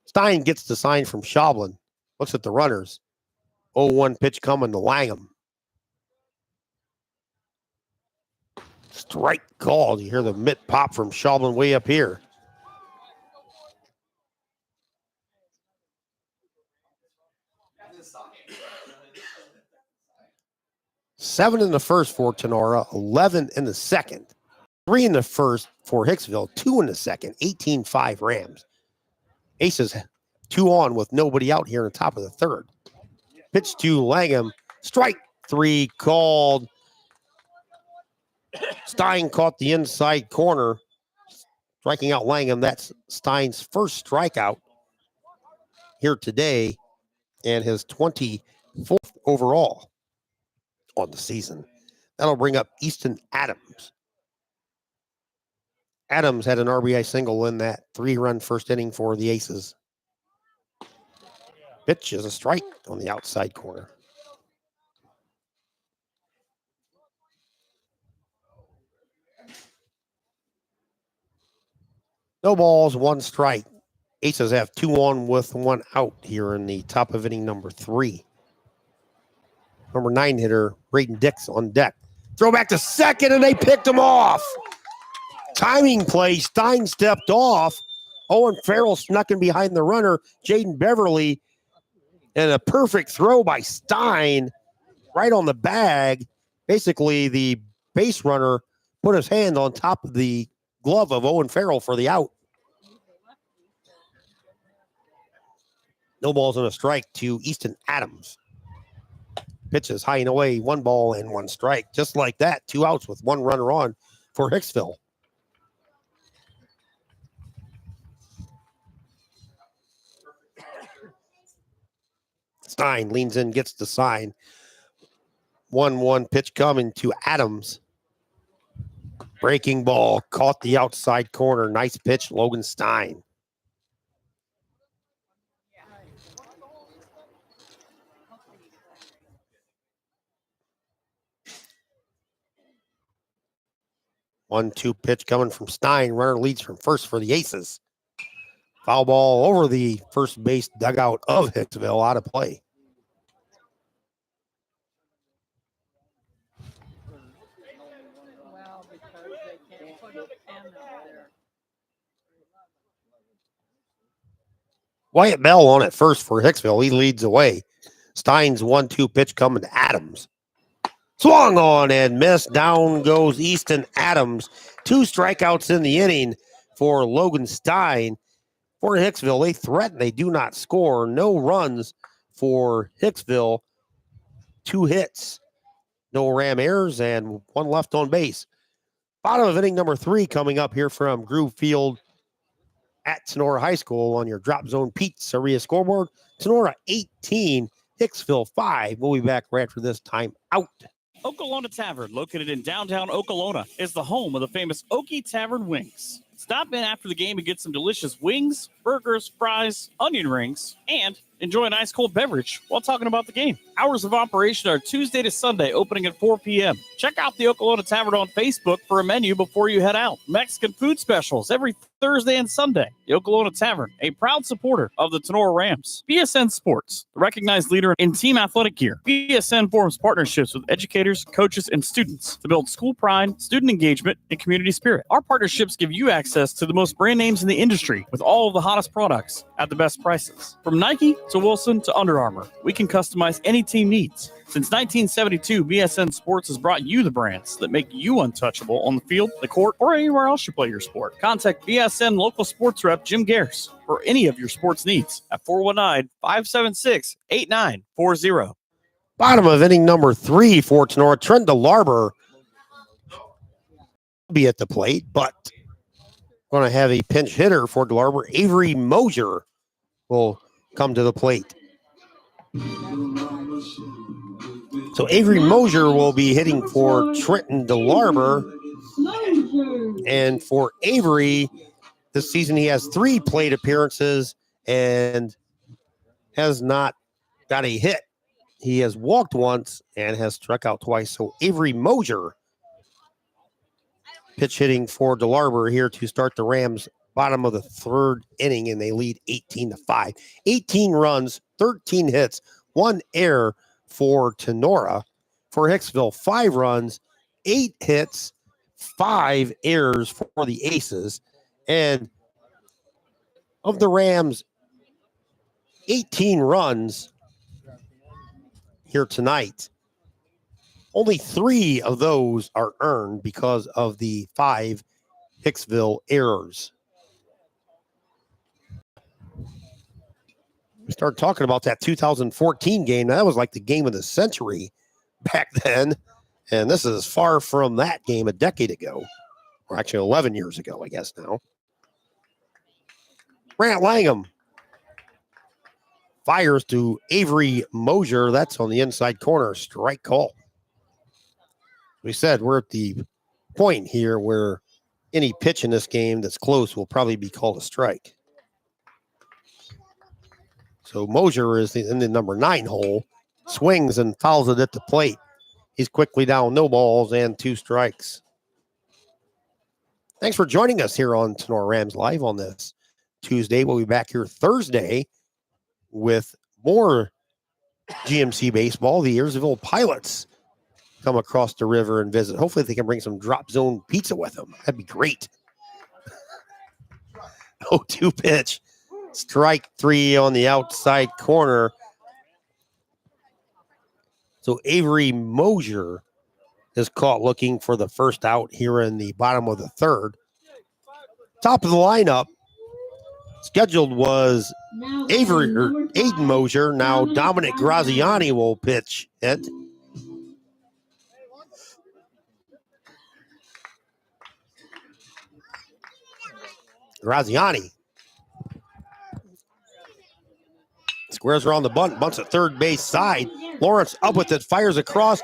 Stein gets the sign from Schaublen. Looks at the runners. 0-1 pitch coming to Langham. Strike called. You hear the mitt pop from Schaublen way up here. 7 in the first for Tinora, 11 in the second. 3 in the first for Hicksville, 2 in the second, 18-5 Rams. Aces 2 on with nobody out here in the top of the third. Pitch to Langham, strike 3 called. Stein caught the inside corner, striking out Langham. That's Stein's first strikeout here today and his 24th overall on the season. That'll bring up Easton Adams. Adams had an RBI single in that 3-run first inning for the Aces. Pitch is a strike on the outside corner. No balls, 1 strike. Aces have 2 on with 1 out here in the top of inning number 3. Number 9 hitter, Braden Dix on deck. Throw back to second, and they picked him off. Timing play, Stein stepped off. Owen Farrell snuck in behind the runner, Jaden Beverly, and a perfect throw by Stein right on the bag. Basically, the base runner put his hand on top of the glove of Owen Farrell for the out. No balls and a strike to Easton Adams. Pitches high and away, 1 ball and 1 strike. Just like that, 2 outs with 1 runner on for Hicksville. Stein leans in, gets the sign. 1-1 pitch coming to Adams. Breaking ball, caught the outside corner. Nice pitch, Logan Stein. One-two pitch coming from Stein. Runner leads from first for the Aces. Foul ball over the first base dugout of Hicksville, out of play. Wyatt Bell on at first for Hicksville. He leads away. Stein's 1-2 pitch coming to Adams. Swung on and missed. Down goes Easton Adams. 2 strikeouts in the inning for Logan Stein. For Hicksville, they threaten. They do not score. No runs for Hicksville. 2 hits. No Ram errors and 1 left on base. Bottom of inning number 3 coming up here from Groove Field at Tinora High School on your Drop Zone Pizzeria scoreboard. Tinora 18, Hicksville 5. We'll be back right after this time out. Okolona Tavern, located in downtown Okolona, is the home of the famous Okie Tavern wings. Stop in after the game and get some delicious wings, burgers, fries, onion rings, and enjoy an ice cold beverage while talking about the game. Hours of operation are Tuesday to Sunday, opening at 4 p.m. Check out the Okolona Tavern on Facebook for a menu before you head out. Mexican food specials every Thursday and Sunday. The Okolona Tavern, a proud supporter of the Tinora Rams. BSN Sports, the recognized leader in team athletic gear. BSN forms partnerships with educators, coaches, and students to build school pride, student engagement, and community spirit. Our partnerships give you access to the most brand names in the industry with all of the hottest products at the best prices. From Nike to Wilson to Under Armour, we can customize any team needs. Since 1972, BSN Sports has brought you the brands that make you untouchable on the field, the court, or anywhere else you play your sport. Contact BSN local sports rep Jim Gares for any of your sports needs at 419-576-8940. Bottom of inning number 3 for Tinora. Trent DeLarber will be at the plate, but going to have a pinch hitter for DeLarber. Avery Mosier will come to the plate. So Avery Mosier will be hitting for Trenton DeLarber. And for Avery, this season he has 3 plate appearances and has not got a hit. He has walked once and has struck out twice. So Avery Mosier pitch hitting for DeLarber here to start the Rams bottom of the 3rd inning, and they lead 18-5. 18 runs, 13 hits, 1 error for Tinora. For Hicksville, 5 runs, 8 hits, 5 errors for the Aces. And of the Rams, 18 runs here tonight, Only 3 of those are earned because of the 5 Hicksville errors. We started talking about that 2014 game. That was like the game of the century back then. And this is far from that game a decade ago. Or actually 11 years ago, I guess now. Grant Langham fires to Avery Mosier. That's on the inside corner. Strike call. We said we're at the point here where any pitch in this game that's close will probably be called a strike. So Mosier is in the number 9 hole, swings and fouls it at the plate. He's quickly down, no balls and 2 strikes. Thanks for joining us here on Tinora Rams Live on this Tuesday. We'll be back here Thursday with more GMC baseball. The Hicksville Pilots come across the river and visit. Hopefully they can bring some drop zone pizza with them. That'd be great. 0-2 pitch. Strike 3 on the outside corner. So Avery Mosier is caught looking for the first out here in the bottom of the third. Top of the lineup scheduled was Aiden Mosier. Now Dominic Graziani will pitch it. Graziani squares around the bunt, bunts at third base side. Lawrence up with it, fires across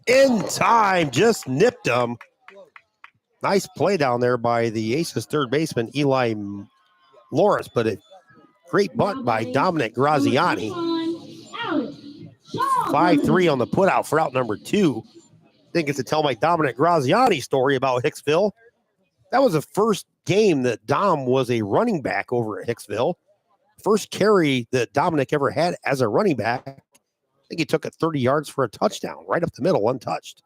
in time, just nipped him. Nice play down there by the Aces third baseman, Eli Lawrence, but a great bunt by Dominic Graziani. 5-3 on the putout for out number 2. Didn't get to tell my Dominic Graziani story about Hicksville. That was the first game that Dom was a running back over at Hicksville. First carry that Dominic ever had as a running back. I think he took it 30 yards for a touchdown, right up the middle, untouched.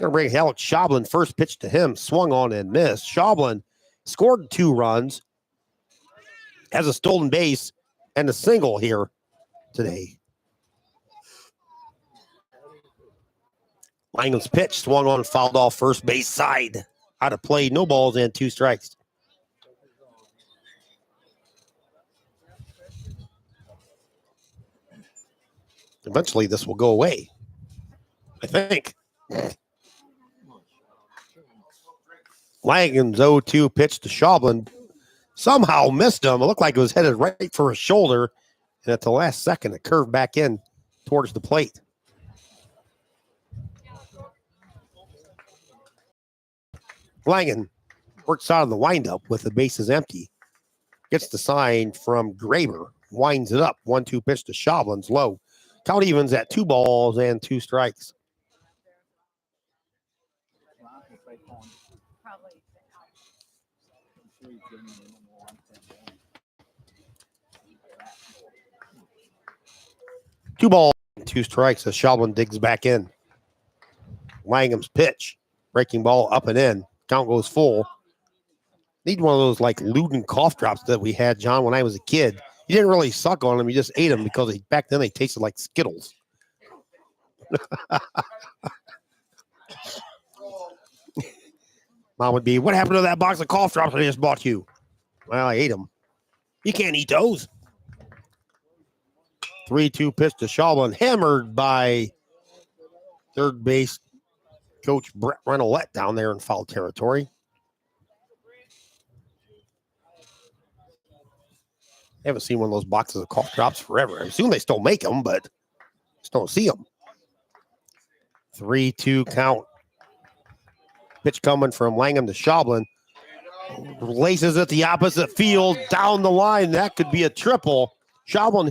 Going to bring Alex Schoblin. First pitch to him, swung on and missed. Schoblin scored 2 runs, has a stolen base, and a single here today. Langham's pitch, swung on, fouled off first base side. Out of play, no balls and 2 strikes. Eventually, this will go away, I think. Langham's 0-2 pitch to Schoblin. Somehow missed him. It looked like it was headed right for his shoulder. And at the last second, it curved back in towards the plate. Langham works out of the windup with the bases empty. Gets the sign from Graber. Winds it up. 1-2 pitch to Schoblin's low. Count evens at 2 balls and 2 strikes. Two balls, 2 strikes as Schoblin digs back in. Langham's pitch. Breaking ball up and in. Count goes full. Need one of those like Luden cough drops that we had, John, when I was a kid. You didn't really suck on them. You just ate them because back then they tasted like Skittles. Mom would be, what happened to that box of cough drops I just bought you? Well, I ate them. You can't eat those. 3-2 pitch to Schoblin, hammered by third base coach Brett Renolette down there in foul territory. I haven't seen one of those boxes of cough drops forever. I assume they still make them, but just don't see them. 3-2 count. Pitch coming from Langham to Schoblin. Laces at the opposite field, down the line. That could be a triple. Schoblin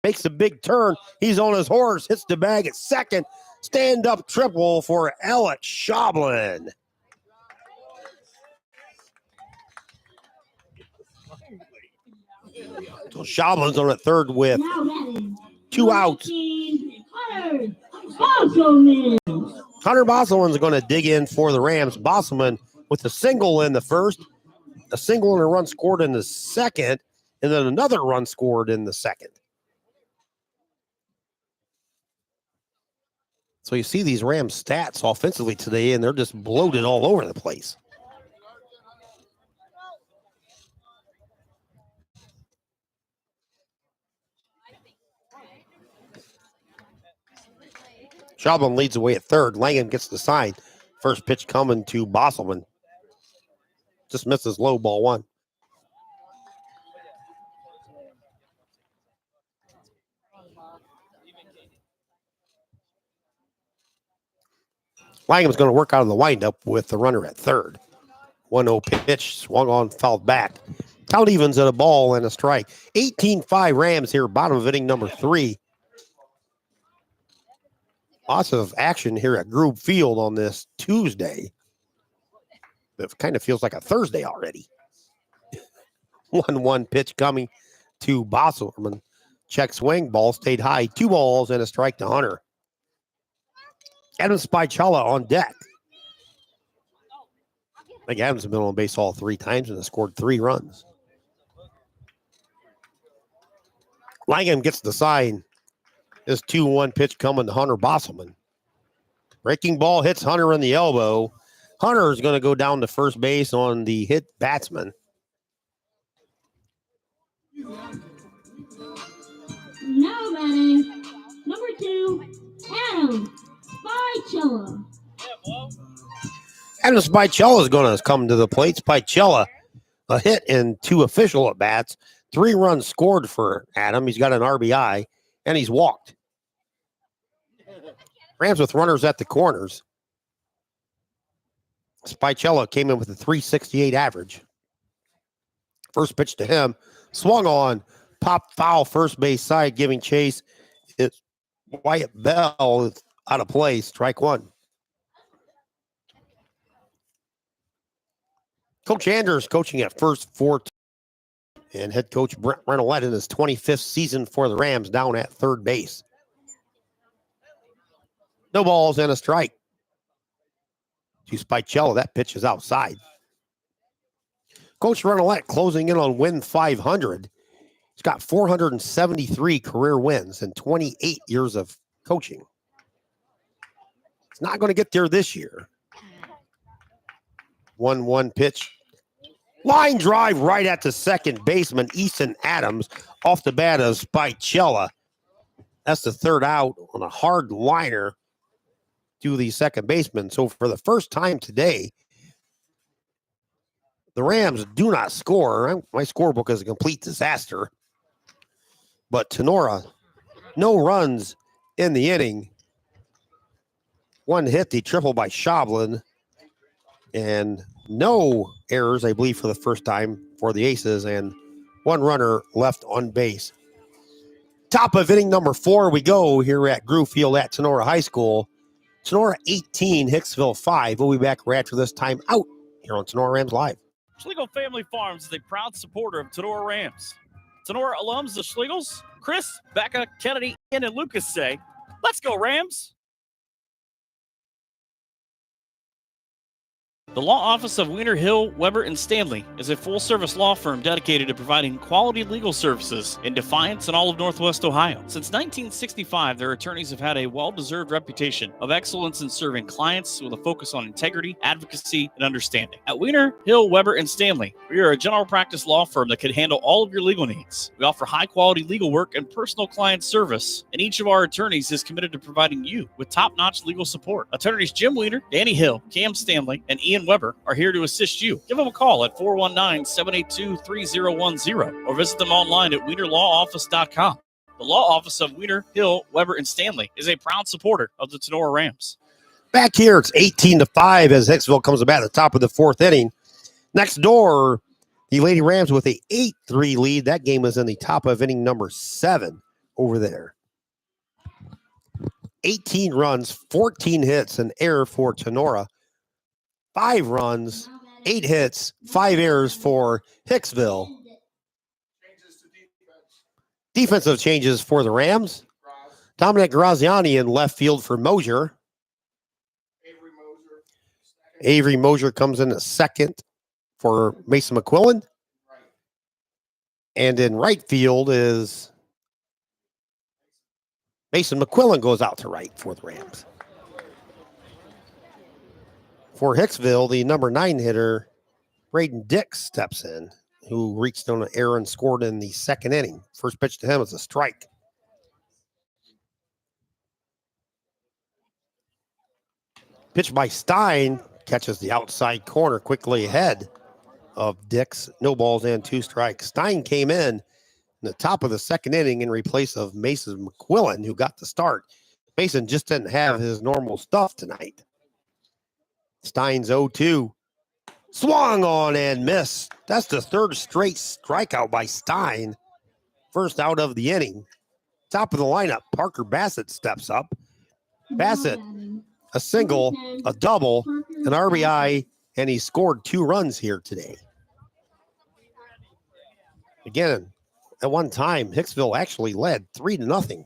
makes a big turn. He's on his horse, hits the bag at second. Stand-up triple for Alex Schoblin. So Schoblin's on at third with 2 outs. Hunter Bosselman's going to dig in for the Rams. Bosselman with a single in the first, a single and a run scored in the second, and then another run scored in the second. So you see these Rams stats offensively today, and they're just bloated all over the place. Schaubel leads away at third. Langham gets the sign. First pitch coming to Bosselman. Just misses low, ball one. Langham's going to work out of the windup with the runner at third. 1-0 pitch, swung on, fouled back. Count evens at a ball and a strike. 18-5 Rams here, bottom of inning number 3. Lots of action here at Grove Field on this Tuesday. It kind of feels like a Thursday already. 1-1 pitch coming to Bosselman. Check swing, ball stayed high. 2 balls and a strike to Hunter. Adams Spicella on deck. I think Adams has been on base all 3 times and has scored 3 runs. Langham gets the sign. This 2-1 pitch coming to Hunter Bosselman. Breaking ball hits Hunter in the elbow. Hunter is going to go down to first base on the hit batsman. Now batting, number 2, Adam Spicella. Adam Spicella is going to come to the plate. Spicella, a hit in 2 official at-bats. 3 runs scored for Adam. He's got an RBI, and he's walked. Rams with runners at the corners. Spicella came in with a 368 average. First pitch to him. Swung on. Pop foul first base side, giving chase. It's Wyatt Bell out of play. Strike 1. Coach Anders coaching at first for, and head coach Brent Renolette in his 25th season for the Rams down at third base. No balls and a strike to Spicella. That pitch is outside. Coach Renolette closing in on win 500. He's got 473 career wins and 28 years of coaching. It's not going to get there this year. 1-1 pitch. Line drive right at the second baseman, Easton Adams, off the bat of Spicella. That's the third out on a hard liner to the second baseman. So for the first time today, the Rams do not score. My scorebook is a complete disaster. But Tinora, no runs in the inning. 1 hit, the triple by Schaubel. And no errors, I believe, for the first time for the Aces. And 1 runner left on base. Top of inning number 4 we go here at Grove Field at Tinora High School. Tinora 18, Hicksville 5. We'll be back right after this time out here on Tinora Rams Live. Schlegel Family Farms is a proud supporter of Tinora Rams. Tinora alums, the Schlegels, Chris, Becca, Kennedy, Ian, and Lucas say, "Let's go, Rams!" The law office of Wiener, Hill, Weber, and Stanley is a full-service law firm dedicated to providing quality legal services in Defiance and all of Northwest Ohio. Since 1965, their attorneys have had a well-deserved reputation of excellence in serving clients with a focus on integrity, advocacy, and understanding. At Wiener, Hill, Weber, and Stanley, we are a general practice law firm that can handle all of your legal needs. We offer high-quality legal work and personal client service, and each of our attorneys is committed to providing you with top-notch legal support. Attorneys Jim Wiener, Danny Hill, Cam Stanley, and Ian Weber are here to assist you. Give them a call at 419-782-3010 or visit them online at wienerlawoffice.com. The law office of Wiener, Hill, Weber, and Stanley is a proud supporter of the Tinora Rams. Back here, it's 18-5 as Hicksville comes about at the top of the 4th inning. Next door, the Lady Rams with a 8-3 lead. That game was in the top of inning number 7 over there. 18 runs, 14 hits, an error for Tinora. 5 runs, 8 hits, 5 errors for Hicksville. Defensive changes for the Rams. Dominic Graziani in left field for Mosier. Avery Mosier comes in at second for Mason McQuillan. And in right field is Mason McQuillan goes out to right for the Rams. For Hicksville, the number 9 hitter, Braden Dix, steps in, who reached on an error and scored in the second inning. First pitch to him is a strike. Pitch by Stein, catches the outside corner quickly ahead of Dix. No balls and 2 strikes. Stein came in the top of the second inning in replace of Mason McQuillan, who got the start. Mason just didn't have his normal stuff tonight. Stein's 0-2. Swung on and missed. That's the third straight strikeout by Stein. First out of the inning. Top of the lineup, Parker Bassett steps up. Bassett, a single, a double, an RBI, and he scored 2 runs here today. Again, at one time, Hicksville actually led 3-0.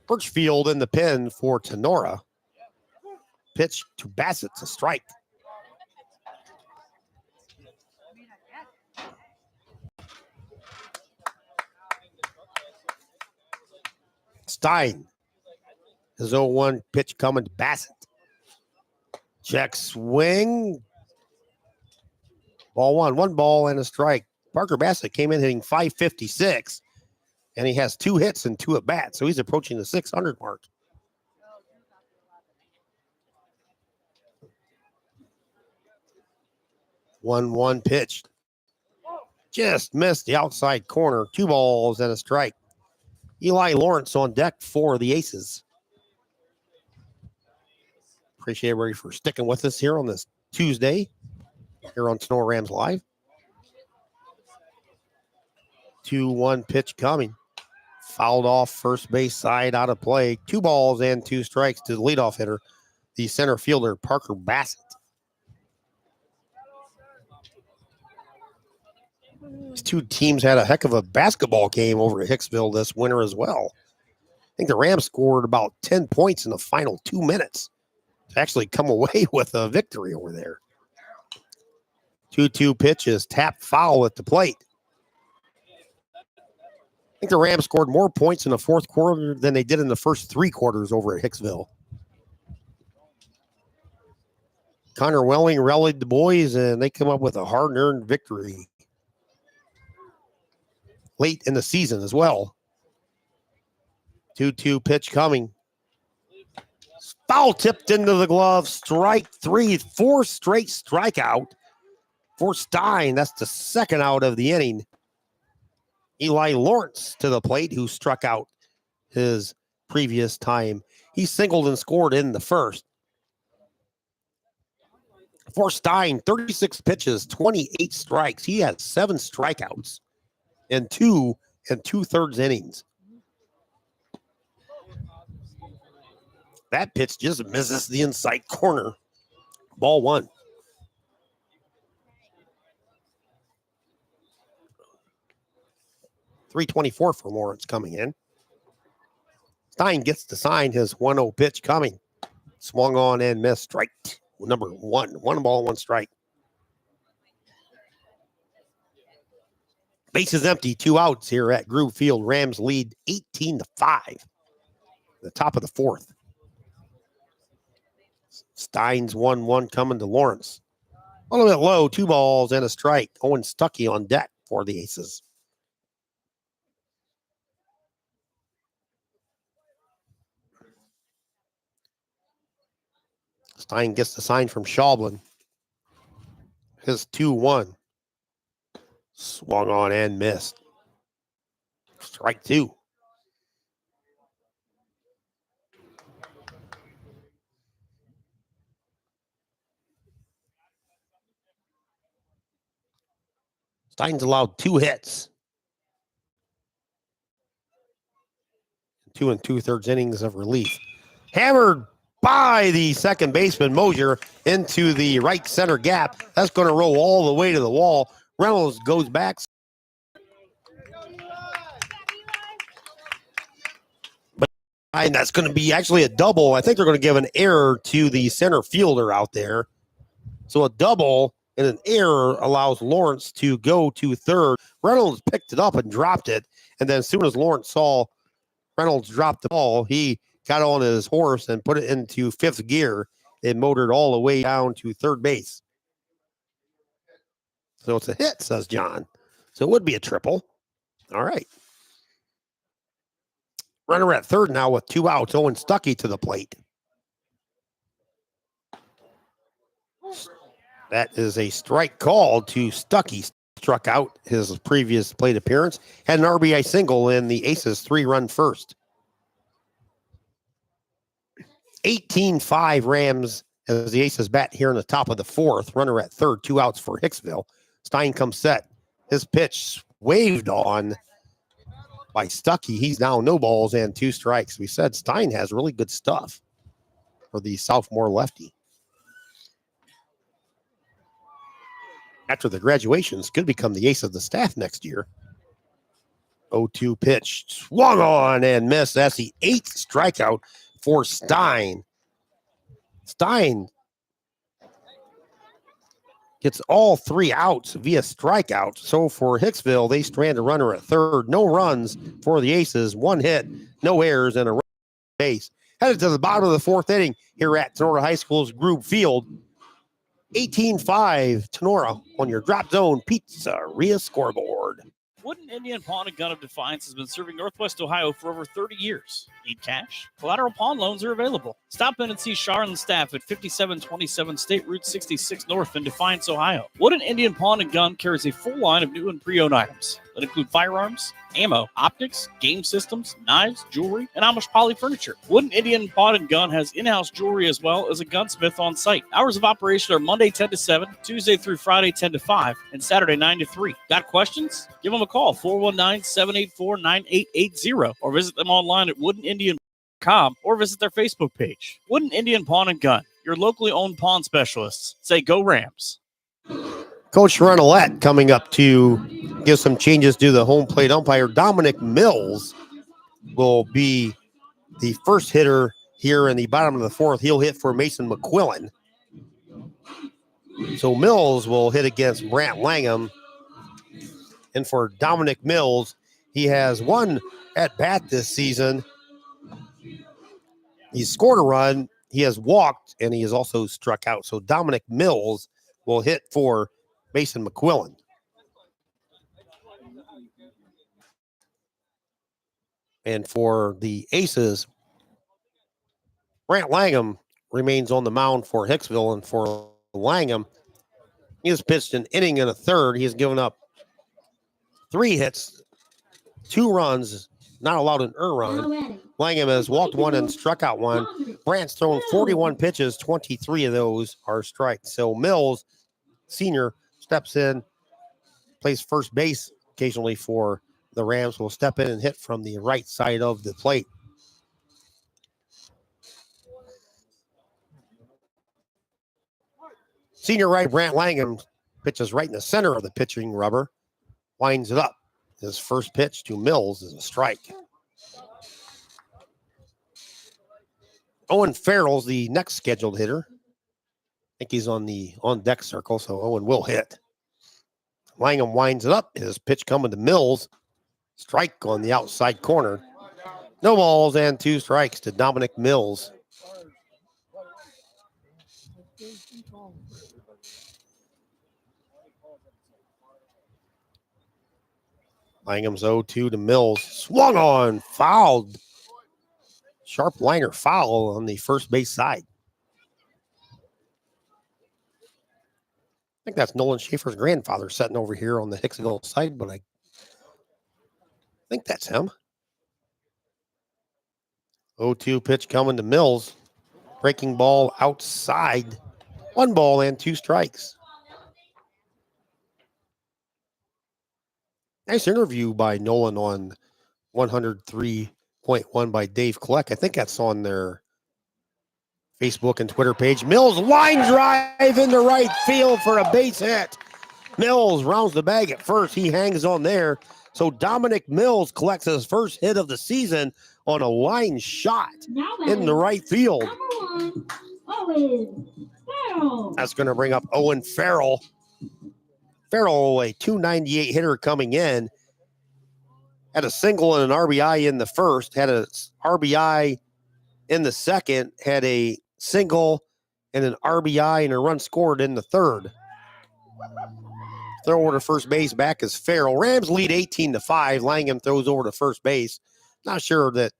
Birchfield in the pen for Tinora. Pitch to Bassett's a strike. Stein. His 0-1 pitch coming to Bassett. Check swing. Ball 1 ball and a strike. Parker Bassett came in hitting .556, and he has 2 hits and 2 at bats, so he's approaching the 600 mark. One pitch. Just missed the outside corner. 2 balls and a strike. Eli Lawrence on deck for the Aces. Appreciate everybody for sticking with us here on this Tuesday here on Tinora Rams Live. 2-1 pitch coming. Fouled off first base side, out of play. 2 balls and 2 strikes to the leadoff hitter, the center fielder, Parker Bassett. These 2 teams had a heck of a basketball game over at Hicksville this winter as well. I think the Rams scored about 10 points in the final 2 minutes to actually come away with a victory over there. 2-2 pitch is tapped foul at the plate. I think the Rams scored more points in the fourth quarter than they did in the first 3 quarters over at Hicksville. Connor Welling rallied the boys, and they come up with a hard-earned victory late in the season as well. 2-2 pitch coming. Foul tipped into the glove. Strike 3. 4 straight strikeout for Stein. That's the second out of the inning. Eli Lawrence to the plate, who struck out his previous time. He singled and scored in the first. For Stein, 36 pitches, 28 strikes. He had 7 strikeouts in 2 2/3 innings. That pitch just misses the inside corner. Ball 1. .324 for Lawrence coming in. Stein gets to sign his 1-0 pitch coming. Swung on and missed. Strike number 1. 1 ball, 1 strike. Base is empty. 2 outs here at Groove Field. Rams lead 18-5. The top of the 4th. Stein's 1-1 coming to Lawrence. A little bit low. 2 balls and a strike. Owen Stuckey on deck for the Aces. Stein gets the sign from Schaublin. His 2-1. Swung on and missed. Strike 2. Stein's allowed 2 hits. 2 2/3 innings of relief. Hammered by the second baseman, Mosier, into the right center gap. That's going to roll all the way to the wall. Reynolds goes back. And that's going to be actually a double. I think they're going to give an error to the center fielder out there. So a double and an error allows Lawrence to go to third. Reynolds picked it up and dropped it. And then as soon as Lawrence saw Reynolds drop the ball, he got on his horse and put it into fifth gear and motored all the way down to third base. So it's a hit, says John. So it would be a triple. All right. Runner at third now with 2 outs. Owen Stuckey to the plate. That is a strike call to Stuckey. Struck out his previous plate appearance. Had an RBI single in the Aces 3-run first. 18-5 Rams as the Aces bat here in the top of the fourth. Runner at third, 2 outs for Hicksville. Stein comes set. His pitch waved on by Stuckey. He's now no balls and 2 strikes. We said Stein has really good stuff for the sophomore lefty. After the graduations, could become the ace of the staff next year. 0-2 pitch. Swung on and missed. That's the 8th strikeout for Stein. Stein gets all 3 outs via strikeout. So for Hicksville, they strand a runner at third. No runs for the Aces. 1 hit, no errors, and a run base. Headed to the bottom of the 4th inning here at Tinora High School's Grube Field. 18-5 Tinora on your Drop Zone Pizzeria scoreboard. Wooden Indian Pawn and Gun of Defiance has been serving Northwest Ohio for over 30 years. Need cash? Collateral pawn loans are available. Stop in and see Shar and staff at 5727 State Route 66 North in Defiance, Ohio. Wooden Indian Pawn and Gun carries a full line of new and pre-owned items that include firearms, ammo, optics, game systems, knives, jewelry, and Amish poly furniture. Wooden Indian Pawn and Gun has in-house jewelry as well as a gunsmith on site. Hours of operation are Monday 10 to 7, Tuesday through Friday 10 to 5, and Saturday 9 to 3. Got questions? Give them a call, 419-784-9880, or visit them online at woodenindian.com or visit their Facebook page. Wooden Indian Pawn and Gun, your locally owned pawn specialists. Say go Rams. Coach Renolette coming up to give some changes to the home plate umpire. Dominic Mills will be the first hitter here in the bottom of the 4th. He'll hit for Mason McQuillan. So Mills will hit against Brant Langham. And for Dominic Mills, he has 1 at-bat this season. He's scored a run, he has walked, and he has also struck out. So Dominic Mills will hit for Mason McQuillan. And for the Aces, Brant Langham remains on the mound for Hicksville. And for Langham, he has pitched an inning and a third. He has given up 3 hits, 2 runs, not allowed an earned run. Langham has walked 1 and struck out 1. Brant's thrown 41 pitches, 23 of those are strikes. So Mills, senior, steps in, plays first base occasionally for the Rams, will step in and hit from the right side of the plate. Senior right, Brant Langham pitches right in the center of the pitching rubber, winds it up. His first pitch to Mills is a strike. Owen Farrell's the next scheduled hitter. I think he's on the on-deck circle, so Owen will hit. Langham winds it up. His pitch coming to Mills. Strike on the outside corner. No balls and 2 strikes to Dominic Mills. Langham's 0-2 to Mills. Swung on, fouled. Sharp liner foul on the first base side. I think that's Nolan Schaefer's grandfather sitting over here on the Hicksville side, but I think that's him. 0-2 pitch coming to Mills. Breaking ball outside. 1 ball and 2 strikes. Nice interview by Nolan on 103.1 by Dave Kleck. I think that's on their Facebook and Twitter page. Mills line drive into right field for a base hit. Mills rounds the bag at first. He hangs on there. So Dominic Mills collects his first hit of the season on a line shot in the right field. That's going to bring up Owen Farrell. Farrell, a 298 hitter coming in. Had a single and an RBI in the first. Had a RBI in the second, had a single and an RBI and a run scored in the third. Throw over to first base, back is Farrell. Rams lead 18-5. Langham throws over to first base. Not sure that,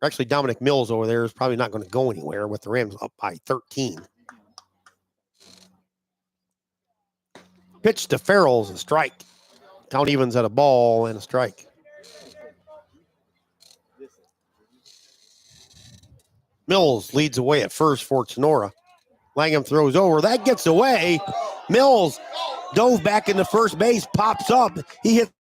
actually Dominic Mills over there is probably not going to go anywhere with the Rams up by 13. Pitch to Farrell's a strike. Count evens at a ball and a strike. Mills leads away at first for Tinora. Langham throws over. That gets away. Mills dove back into first base, pops up. He hits